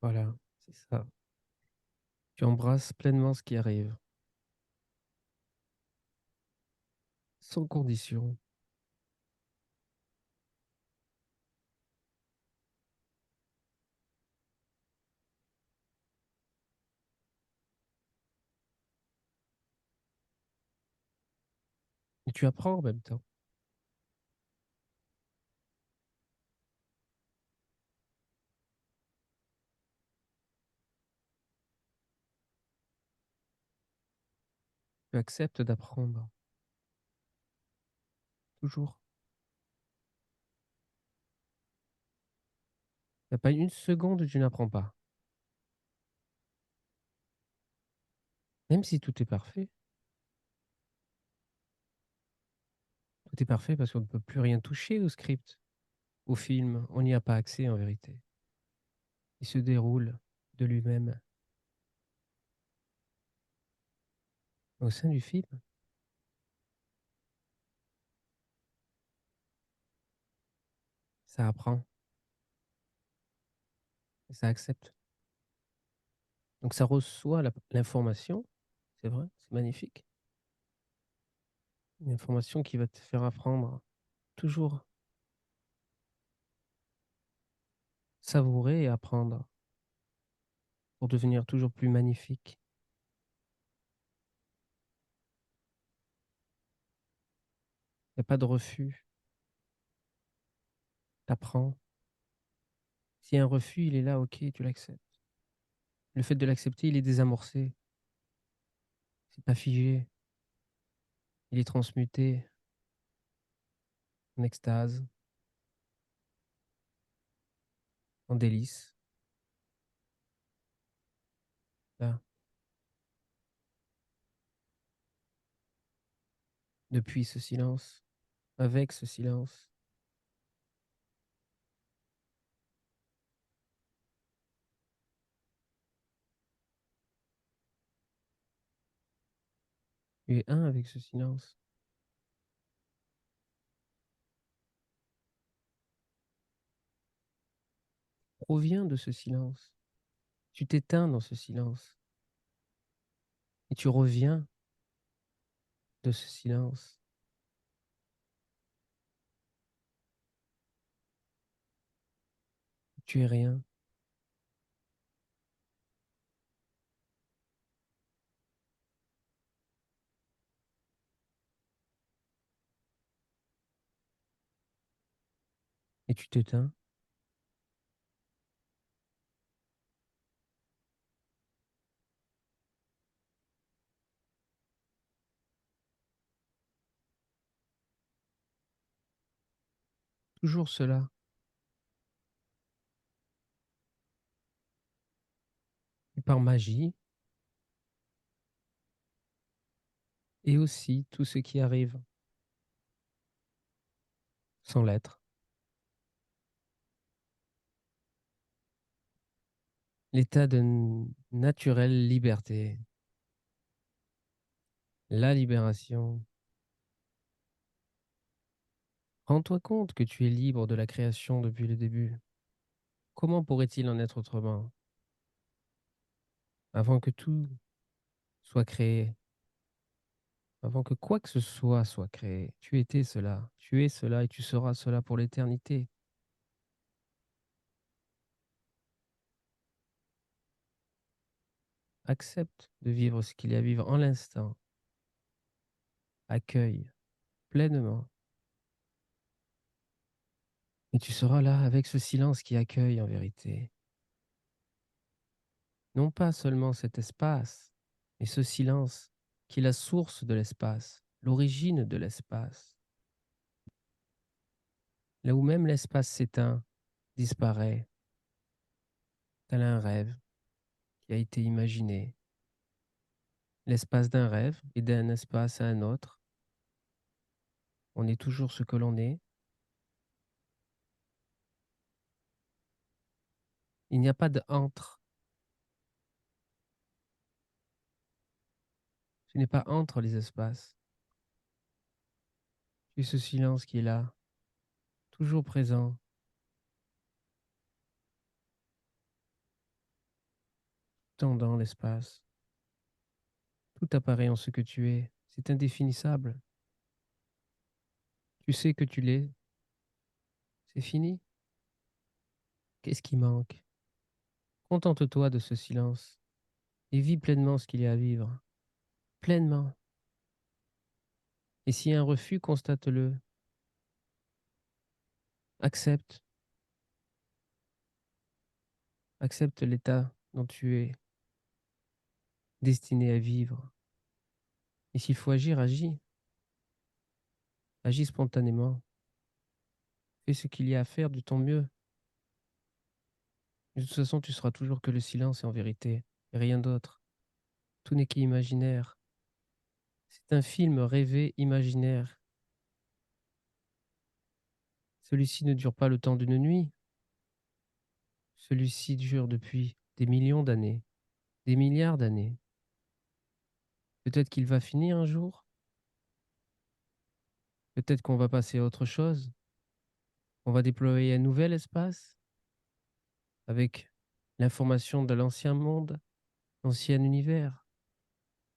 Voilà, c'est ça. Tu embrasses pleinement ce qui arrive, sans condition. Et tu apprends en même temps. Tu acceptes d'apprendre, toujours. Il n'y a pas une seconde où tu n'apprends pas. Même si tout est parfait. Tout est parfait parce qu'on ne peut plus rien toucher au script, au film. On n'y a pas accès en vérité. Il se déroule de lui-même au sein du film. Ça apprend et ça accepte. Donc ça reçoit l'information, c'est vrai, c'est magnifique. Une information qui va te faire apprendre toujours, savourer et apprendre pour devenir toujours plus magnifique. Il n'y a pas de refus, t'apprends. S'il y a un refus, il est là, ok, tu l'acceptes. Le fait de l'accepter, il est désamorcé, c'est pas figé, il est transmuté en extase, en délice. Là, depuis ce silence, avec ce silence, tu es un avec ce silence. Provient de ce silence. Tu t'éteins dans ce silence et tu reviens de ce silence. Tu es rien. Et tu t'éteins. Toujours cela. Et par magie, et aussi tout ce qui arrive sans l'être. L'état de naturelle liberté. La libération. Rends-toi compte que tu es libre de la création depuis le début. Comment pourrait-il en être autrement? Avant que tout soit créé, avant que quoi que ce soit créé, tu étais cela, tu es cela et tu seras cela pour l'éternité. Accepte de vivre ce qu'il y a à vivre en l'instant. Accueille pleinement. Et tu seras là avec ce silence qui accueille en vérité. Non pas seulement cet espace, mais ce silence qui est la source de l'espace, l'origine de l'espace. Là où même l'espace s'éteint, disparaît, tel un rêve qui a été imaginé. L'espace d'un rêve et d'un espace à un autre. On est toujours ce que l'on est. Il n'y a pas de entre. Tu n'es pas entre les espaces. Tu es ce silence qui est là, toujours présent. temps dans l'espace. Tout apparaît en ce que tu es. C'est indéfinissable. Tu sais que tu l'es. C'est fini. Qu'est-ce qui manque? Contente-toi de ce silence et vis pleinement ce qu'il y a à vivre. Pleinement. Et s'il y a un refus, constate-le. Accepte. Accepte l'état dont tu es destiné à vivre. Et s'il faut agir, agis. Agis spontanément. Fais ce qu'il y a à faire de ton mieux. De toute façon, tu seras toujours que le silence et en vérité, et rien d'autre. Tout n'est qu'imaginaire. C'est un film rêvé imaginaire. Celui-ci ne dure pas le temps d'une nuit. Celui-ci dure depuis des millions d'années, des milliards d'années. Peut-être qu'il va finir un jour. Peut-être qu'on va passer à autre chose. On va déployer un nouvel espace avec l'information de l'ancien monde, l'ancien univers.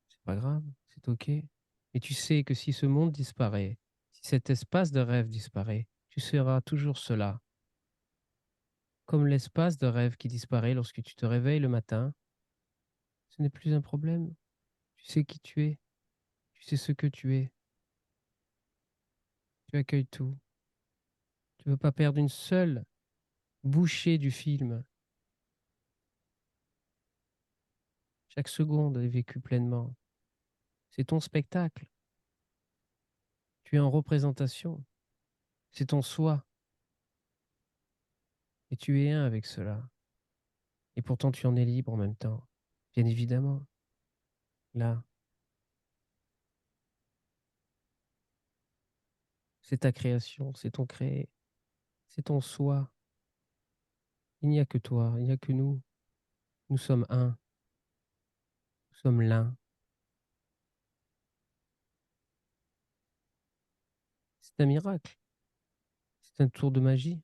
C'est pas grave, c'est OK. Et tu sais que si ce monde disparaît, si cet espace de rêve disparaît, tu seras toujours cela. Comme l'espace de rêve qui disparaît lorsque tu te réveilles le matin, ce n'est plus un problème. Tu sais qui tu es, tu sais ce que tu es, tu accueilles tout. Tu ne veux pas perdre une seule bouchée du film. Chaque seconde est vécue pleinement. C'est ton spectacle. Tu es en représentation. C'est ton soi. Et tu es un avec cela. Et pourtant, tu en es libre en même temps. Bien évidemment. Là, c'est ta création, c'est ton créé, c'est ton soi. Il n'y a que toi, il n'y a que nous. Nous sommes un, nous sommes l'un. C'est un miracle, c'est un tour de magie.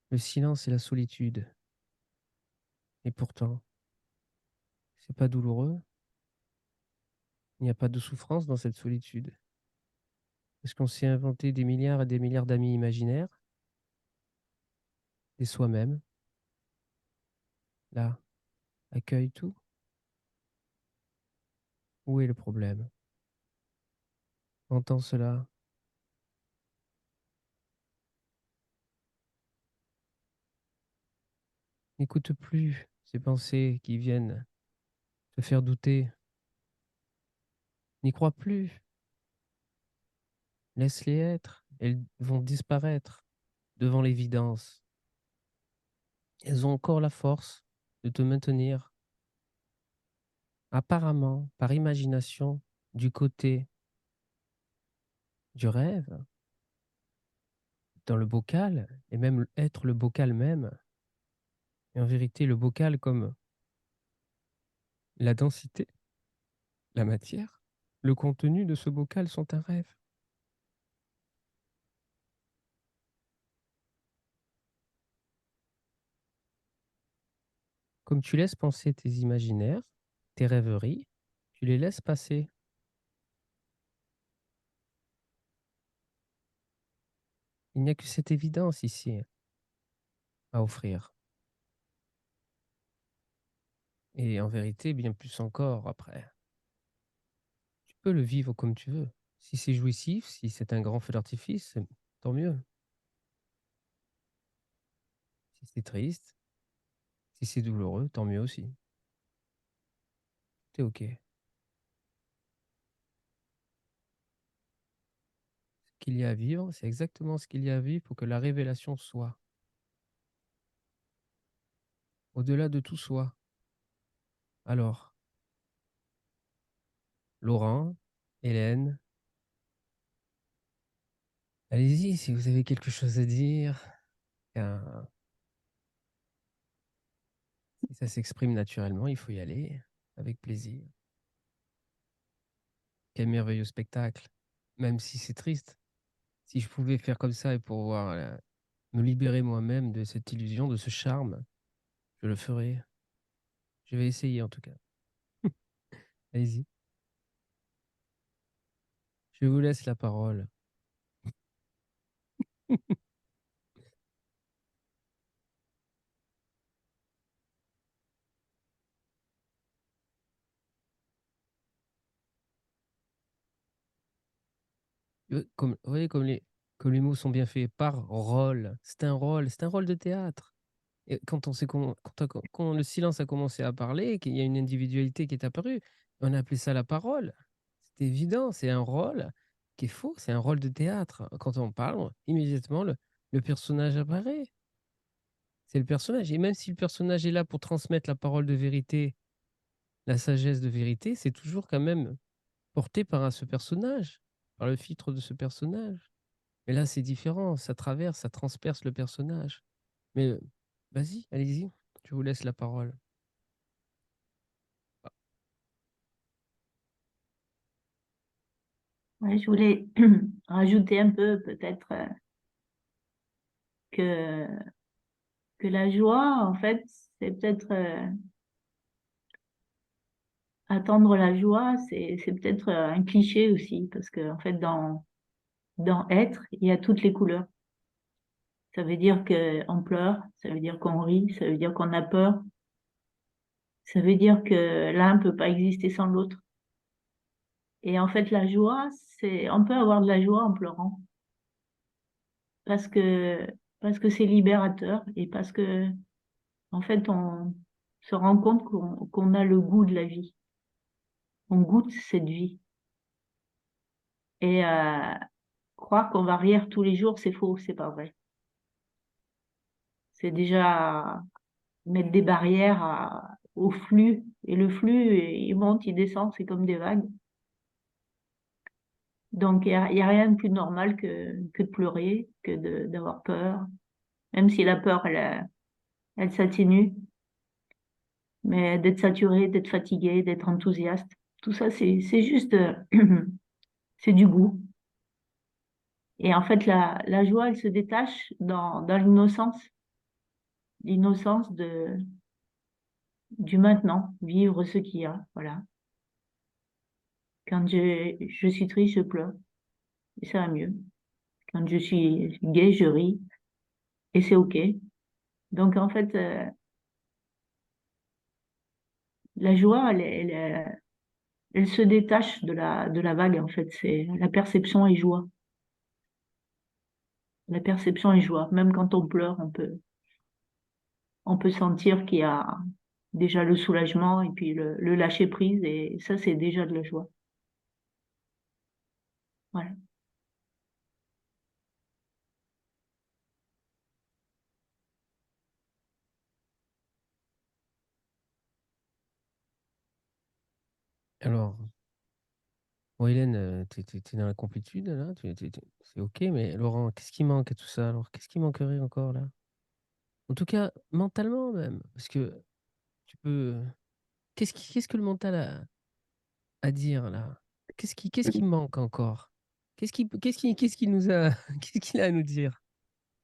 Le silence et la solitude. Et pourtant, c'est pas douloureux. Il n'y a pas de souffrance dans cette solitude. Parce qu'on s'est inventé des milliards et des milliards d'amis imaginaires, des soi-même. Là, accueille tout. Où est le problème? Entends cela. N'écoute plus ces pensées qui viennent te faire douter. N'y crois plus. Laisse-les être. Elles vont disparaître devant l'évidence. Elles ont encore la force de te maintenir, apparemment, par imagination, du côté du rêve, dans le bocal, et même être le bocal même. Et en vérité, le bocal comme la densité, la matière, le contenu de ce bocal sont un rêve. Comme tu laisses penser tes imaginaires, tes rêveries, tu les laisses passer. Il n'y a que cette évidence ici à offrir. Et en vérité, bien plus encore après. Tu peux le vivre comme tu veux. Si c'est jouissif, si c'est un grand feu d'artifice, tant mieux. Si c'est triste, si c'est douloureux, tant mieux aussi. T'es OK. Ce qu'il y a à vivre, c'est exactement ce qu'il y a à vivre pour que la révélation soit. Au-delà de tout soit. Alors, Laurent, Hélène, allez-y si vous avez quelque chose à dire. Car si ça s'exprime naturellement, il faut y aller avec plaisir. Quel merveilleux spectacle, même si c'est triste. Si je pouvais faire comme ça et pour voir me libérer moi-même de cette illusion, de ce charme, je le ferai. Je vais essayer en tout cas. Allez-y. Je vous laisse la parole. Comme, vous voyez, comme les mots sont bien faits, par rôle. C'est un rôle de théâtre. Et quand on sait quand le silence a commencé à parler, qu'il y a une individualité qui est apparue, on a appelé ça la parole. C'est évident, c'est un rôle qui est faux, c'est un rôle de théâtre. Quand on parle, immédiatement, le personnage apparaît. C'est le personnage. Et même si le personnage est là pour transmettre la parole de vérité, la sagesse de vérité, c'est toujours quand même porté par ce personnage, par le filtre de ce personnage. Mais là, c'est différent, ça traverse, ça transperce le personnage. Mais vas-y, allez-y, je vous laisse la parole. Ouais, je voulais rajouter un peu peut-être que, que la joie, en fait, c'est peut-être attendre la joie, c'est peut-être un cliché aussi, parce que en fait, dans être, il y a toutes les couleurs. Ça veut dire qu'on pleure, ça veut dire qu'on rit, ça veut dire qu'on a peur, ça veut dire que l'un ne peut pas exister sans l'autre. Et en fait, la joie, on peut avoir de la joie en pleurant, parce que, parce que c'est libérateur et parce que, en fait, on se rend compte qu'on a le goût de la vie. On goûte cette vie. Et croire qu'on va rire tous les jours, c'est faux, c'est pas vrai. C'est déjà mettre des barrières au flux. Et le flux, il monte, il descend, c'est comme des vagues. Donc, il y a rien de plus normal que de pleurer, d'avoir peur. Même si la peur, elle s'atténue. Mais d'être saturé, d'être fatigué, d'être enthousiaste, tout ça, c'est juste, c'est du goût. Et en fait, la joie, elle se détache dans l'innocence du maintenant, vivre ce qu'il y a. Voilà. Quand je suis triste, je pleure et ça va mieux. Quand je suis gai, je ris et c'est OK. Donc en fait, la joie, elle se détache de la vague. En fait, c'est la perception est joie. La perception est joie. Même quand on pleure, on peut sentir qu'il y a déjà le soulagement et puis le lâcher prise et ça, c'est déjà de la joie. Voilà. Alors, bon, Hélène, t'es dans la complétude, là, c'est OK, mais Laurent, qu'est-ce qui manque à tout ça? Alors, qu'est-ce qui manquerait encore, là? En tout cas, mentalement même, parce que tu peux... qu'est-ce que le mental à dire, là? Qu'est-ce qui manque encore? Qu'est-ce qui nous a... qu'est-ce qu'il a à nous dire?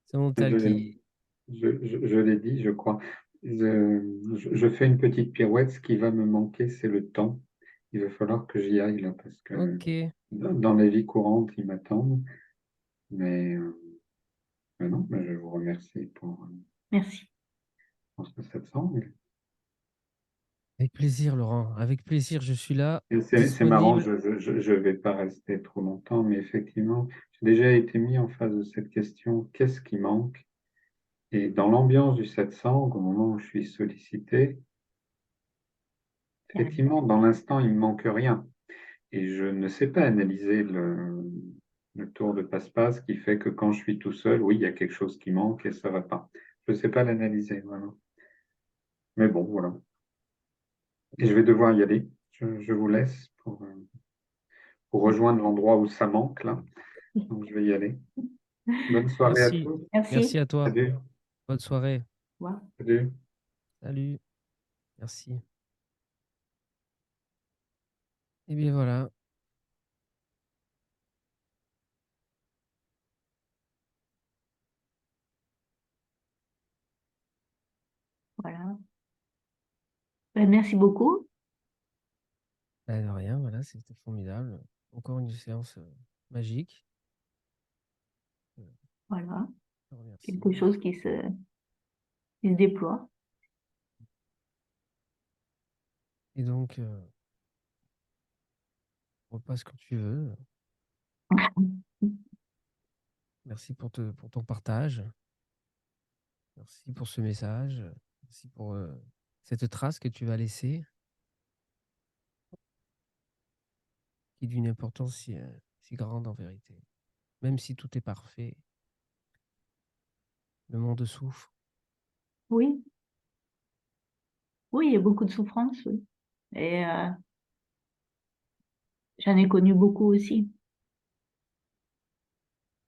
Ce mental Je, qui... je l'ai dit, je crois. Je fais une petite pirouette. Ce qui va me manquer, c'est le temps. Il va falloir que j'y aille là, parce que OK. dans la vie courante, ils m'attendent. Mais, mais non, mais je vous remercie Merci. pour ce satsang. Avec plaisir, Laurent. Avec plaisir, je suis là, Et c'est marrant, disponible. je vais pas rester trop longtemps, mais effectivement, j'ai déjà été mis en face de cette question, qu'est-ce qui manque? Et dans l'ambiance du satsang, au moment où je suis sollicité, Il y a rien. effectivement, dans l'instant, il ne me manque rien. Et je ne sais pas analyser le tour de passe-passe qui fait que quand je suis tout seul, oui, il y a quelque chose qui manque et ça va pas. Je ne sais pas l'analyser, vraiment. Mais bon, voilà. Et je vais devoir y aller. Je vous laisse pour rejoindre l'endroit où ça manque, là. Donc, je vais y aller. Bonne soirée à Merci. tous. Merci Merci. à toi. Salut. Bonne soirée. Au revoir. Salut. Salut. Merci. Et bien voilà. Voilà. Ben, merci beaucoup. Bah, de rien, voilà, c'était formidable. Encore une séance magique. Voilà. Je te remercie. Quelque chose qui se déploie. Et donc, repasse quand tu veux. Merci pour ton partage. Merci pour ce message. Merci pour cette trace que tu vas laisser, qui est d'une importance si grande en vérité. Même si tout est parfait, le monde souffre. Oui, oui, il y a beaucoup de souffrance, oui. Et j'en ai connu beaucoup aussi.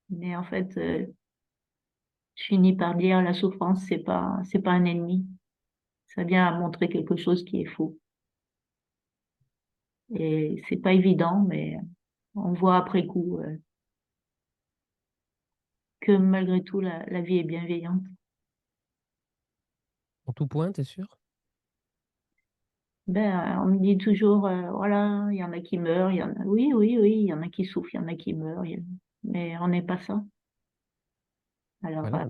Mais en fait, je finis par dire la souffrance, c'est pas un ennemi. Ça vient à montrer quelque chose qui est faux. Et c'est pas évident, mais on voit après coup que malgré tout, la vie est bienveillante. En tout point, t'es sûr? Ben, on me dit toujours, voilà, il y en a qui meurent, il y en a, oui, oui, oui, il y en a qui souffrent, il y en a qui meurent, mais on n'est pas ça. Alors, Voilà,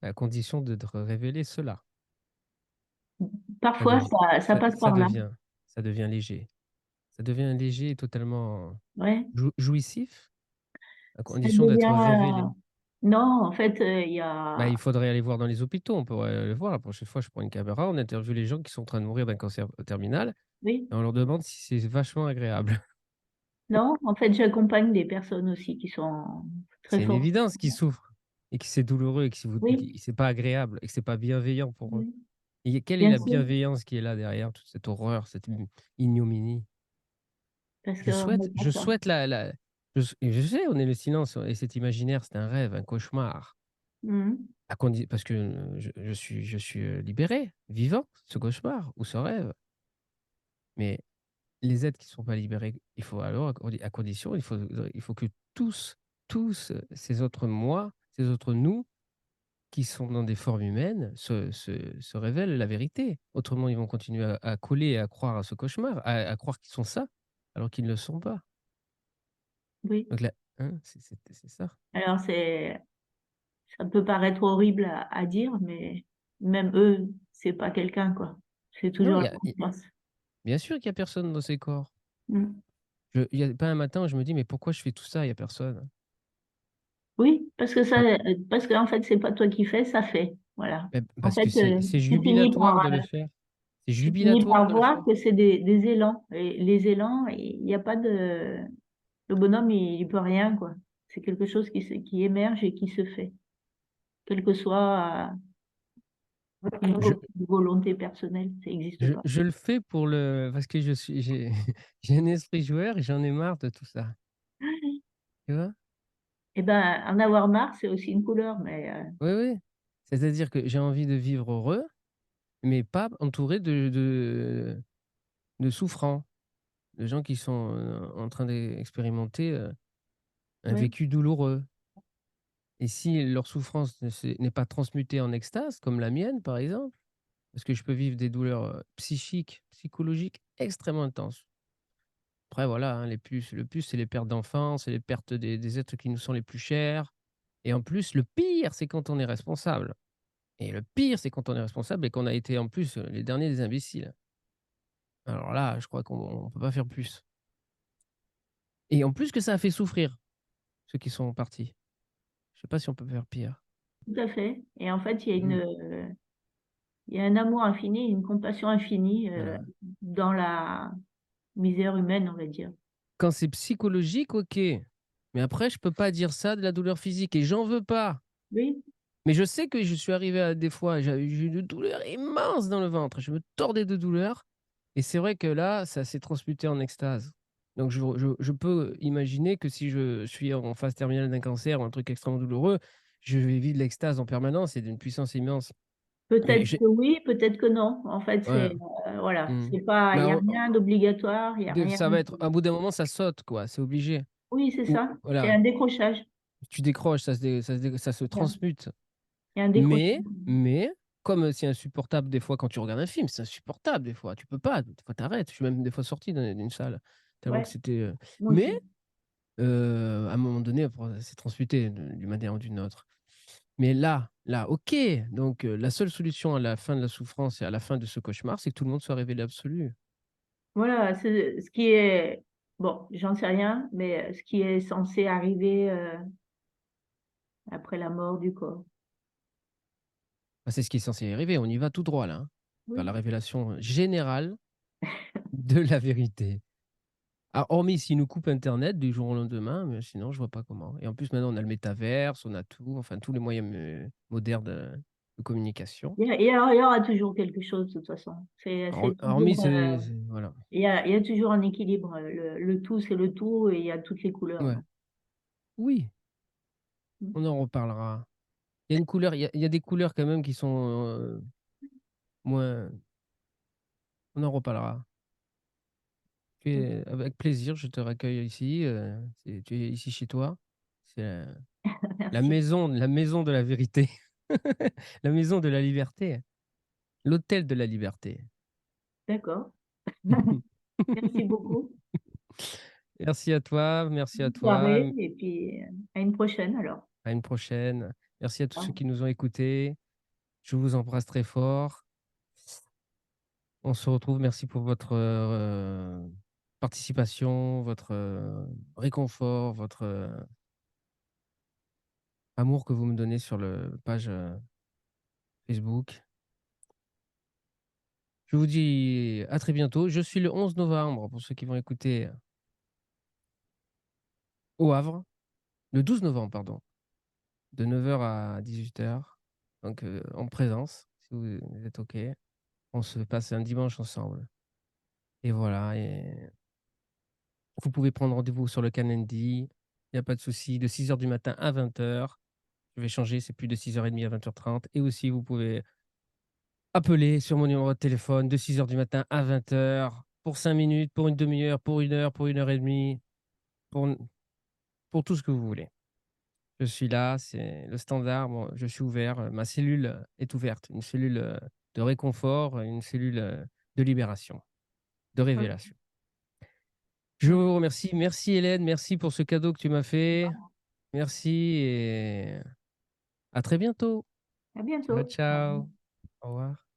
à condition de te révéler cela. Ça parfois, devient, ça passe ça par là. devient, ça devient léger. Ça devient léger et totalement Ouais, jouissif, à ça condition devient, d'être révélé. non, en fait, il y Bah, a, il faudrait aller voir dans les hôpitaux, on pourrait aller voir. La prochaine fois, je prends une caméra, on interviewe les gens qui sont en train de mourir d'un cancer terminal oui, et on leur demande si c'est vachement agréable. non, en fait, j'accompagne des personnes aussi qui sont très C'est une fortes. évidence qu'ils souffrent et que c'est douloureux et que Oui, c'est pas agréable et que c'est pas bienveillant pour eux. oui, Et quelle est bien la sûr, bienveillance qui est là derrière toute cette horreur, cette ignominie? parce Je qu'on souhaite, n'est pas je ça. souhaite je sais, on est le silence et cet imaginaire, c'est un rêve, un cauchemar. Mhm. Parce que je suis libéré, vivant, de ce cauchemar ou ce rêve. Mais les êtres qui ne sont pas libérés, il faut alors, à condition, il faut que tous ces autres moi, ces autres nous, qui sont dans des formes humaines, se révèlent la vérité. Autrement, ils vont continuer à coller et à croire à ce cauchemar, à croire qu'ils sont ça, alors qu'ils ne le sont pas. Oui. Donc là, hein, c'est ça. Alors, ça peut paraître horrible à dire, mais même eux, c'est pas quelqu'un, quoi. C'est Non, toujours la confiance. bien sûr qu'il y a personne dans ces corps. Mm. Il y a pas un matin où je me dis: «Mais pourquoi je fais tout ça? Il y a personne». Oui, Ah, parce qu'en fait, c'est pas toi qui fais, ça fait. Voilà. En parce fait, que c'est tu finis jubilatoire par, de le faire. C'est tu finis jubilatoire par de le faire. voir que c'est des élans. Et les élans, il n'y a pas de, le bonhomme, il peut rien, quoi. C'est quelque chose qui émerge et qui se fait. Quelle que soit une Je volonté personnelle, ça n'existe pas. je le fais parce que j'ai j'ai un esprit joueur et j'en ai marre de tout ça. Tu vois? Eh ben, en avoir marre, c'est aussi une couleur, mais Oui, oui. C'est-à-dire que j'ai envie de vivre heureux, mais pas entouré de souffrants, de gens qui sont, en train d'expérimenter, un ouais, vécu douloureux. Et si leur souffrance n'est pas transmutée en extase, comme la mienne, par exemple, parce que je peux vivre des douleurs, psychiques, psychologiques extrêmement intenses. Après voilà, hein, le plus, c'est les pertes d'enfants, c'est les pertes des êtres qui nous sont les plus chers et en plus, le pire, c'est quand on est responsable et le pire, c'est quand on est responsable et qu'on a été en plus, les derniers des imbéciles. Alors là, je crois qu'on peut pas faire plus et en plus que ça a fait souffrir ceux qui sont partis. Je sais pas si on peut faire pire. tout à fait. Et en fait, Mmh. il y a un amour infini, une compassion infinie Voilà. dans la misère humaine, on va dire. Quand c'est psychologique, OK, mais après je peux pas dire ça de la douleur physique et j'en veux pas. Oui, Mais je sais que je suis arrivé à des fois, j'ai eu une douleur immense dans le ventre, je me tordais de douleur et c'est vrai que là, ça s'est transmuté en extase. Donc je peux imaginer que si je suis en phase terminale d'un cancer ou un truc extrêmement douloureux, je vais vivre l'extase en permanence et d'une puissance immense. Mais peut-être j'ai que oui, peut-être que non. En fait, ouais, voilà, mmh. c'est pas, il Bah, y a rien d'obligatoire, il y a rien. ça va être à bout d'un moment, ça saute quoi, c'est obligé. Oui, c'est Ou ça. C'est voilà, un décrochage. tu décroches, ça se Voilà. transmute. Il y a un décrochage. Mais comme c'est insupportable des fois quand tu regardes un film, c'est insupportable des fois, tu peux pas, des fois t'arrêtes. Je suis même des fois sorti d'une salle, tellement que Ouais, c'était, moi mais aussi. à un moment donné, après, c'est transmuté d'une manière ou d'une autre. Mais là, OK, donc la seule solution à la fin de la souffrance et à la fin de ce cauchemar, c'est que tout le monde soit révélé absolu. Voilà, c'est ce qui est, bon, j'en sais rien, mais ce qui est censé arriver après la mort du corps. Bah, c'est ce qui est censé arriver, on y va tout droit là, hein, vers la Oui. révélation générale de la vérité. Ah, hormis s'ils nous coupent internet du jour au lendemain, mais sinon je vois pas comment. Et en plus maintenant on a le métaverse, on a tout, enfin tous les moyens, modernes de communication. Il y aura toujours quelque chose de toute façon. C'est Hormis toujours, voilà. il y a toujours un équilibre. Le tout, c'est le tout et il y a toutes les couleurs. Ouais. Donc. Oui, Mm. on en reparlera. Il y a une couleur, il y a des couleurs quand même qui sont moins. On en reparlera. Avec plaisir, je te raccueille ici. Tu es ici chez toi. C'est Merci. la maison de la vérité. La maison de la liberté. L'hôtel de la liberté. D'accord. Merci beaucoup. Merci à toi, merci à Bonne toi. soirée et puis à une prochaine alors. À une prochaine. Merci à tous Au ceux revoir. qui nous ont écoutés. Je vous embrasse très fort. On se retrouve. Merci pour votre participation, votre réconfort, votre amour que vous me donnez sur le page Facebook. Je vous dis à très bientôt. Je suis le 11 novembre, pour ceux qui vont écouter, au Havre. Le 12 novembre, pardon, de 9h à 18h. Donc, en présence, si vous êtes OK. On se passe un dimanche ensemble. Et voilà. Et vous pouvez prendre rendez-vous sur le Calendly. Il n'y a pas de souci. De 6h du matin à 20h. Je vais changer, c'est plus de 6h30 à 20h30. Et aussi, vous pouvez appeler sur mon numéro de téléphone de 6h du matin à 20h pour 5 minutes, pour une demi-heure, pour une heure et demie, pour, pour tout ce que vous voulez. Je suis là, c'est le standard. Bon, je suis ouvert. Ma cellule est ouverte. Une cellule de réconfort, une cellule de libération, de Ok. révélation. Je Ok. vous remercie. Merci Hélène. Merci pour ce cadeau que tu m'as fait. Merci et à très bientôt. À Ciao, bientôt. Au revoir. ciao. Au revoir.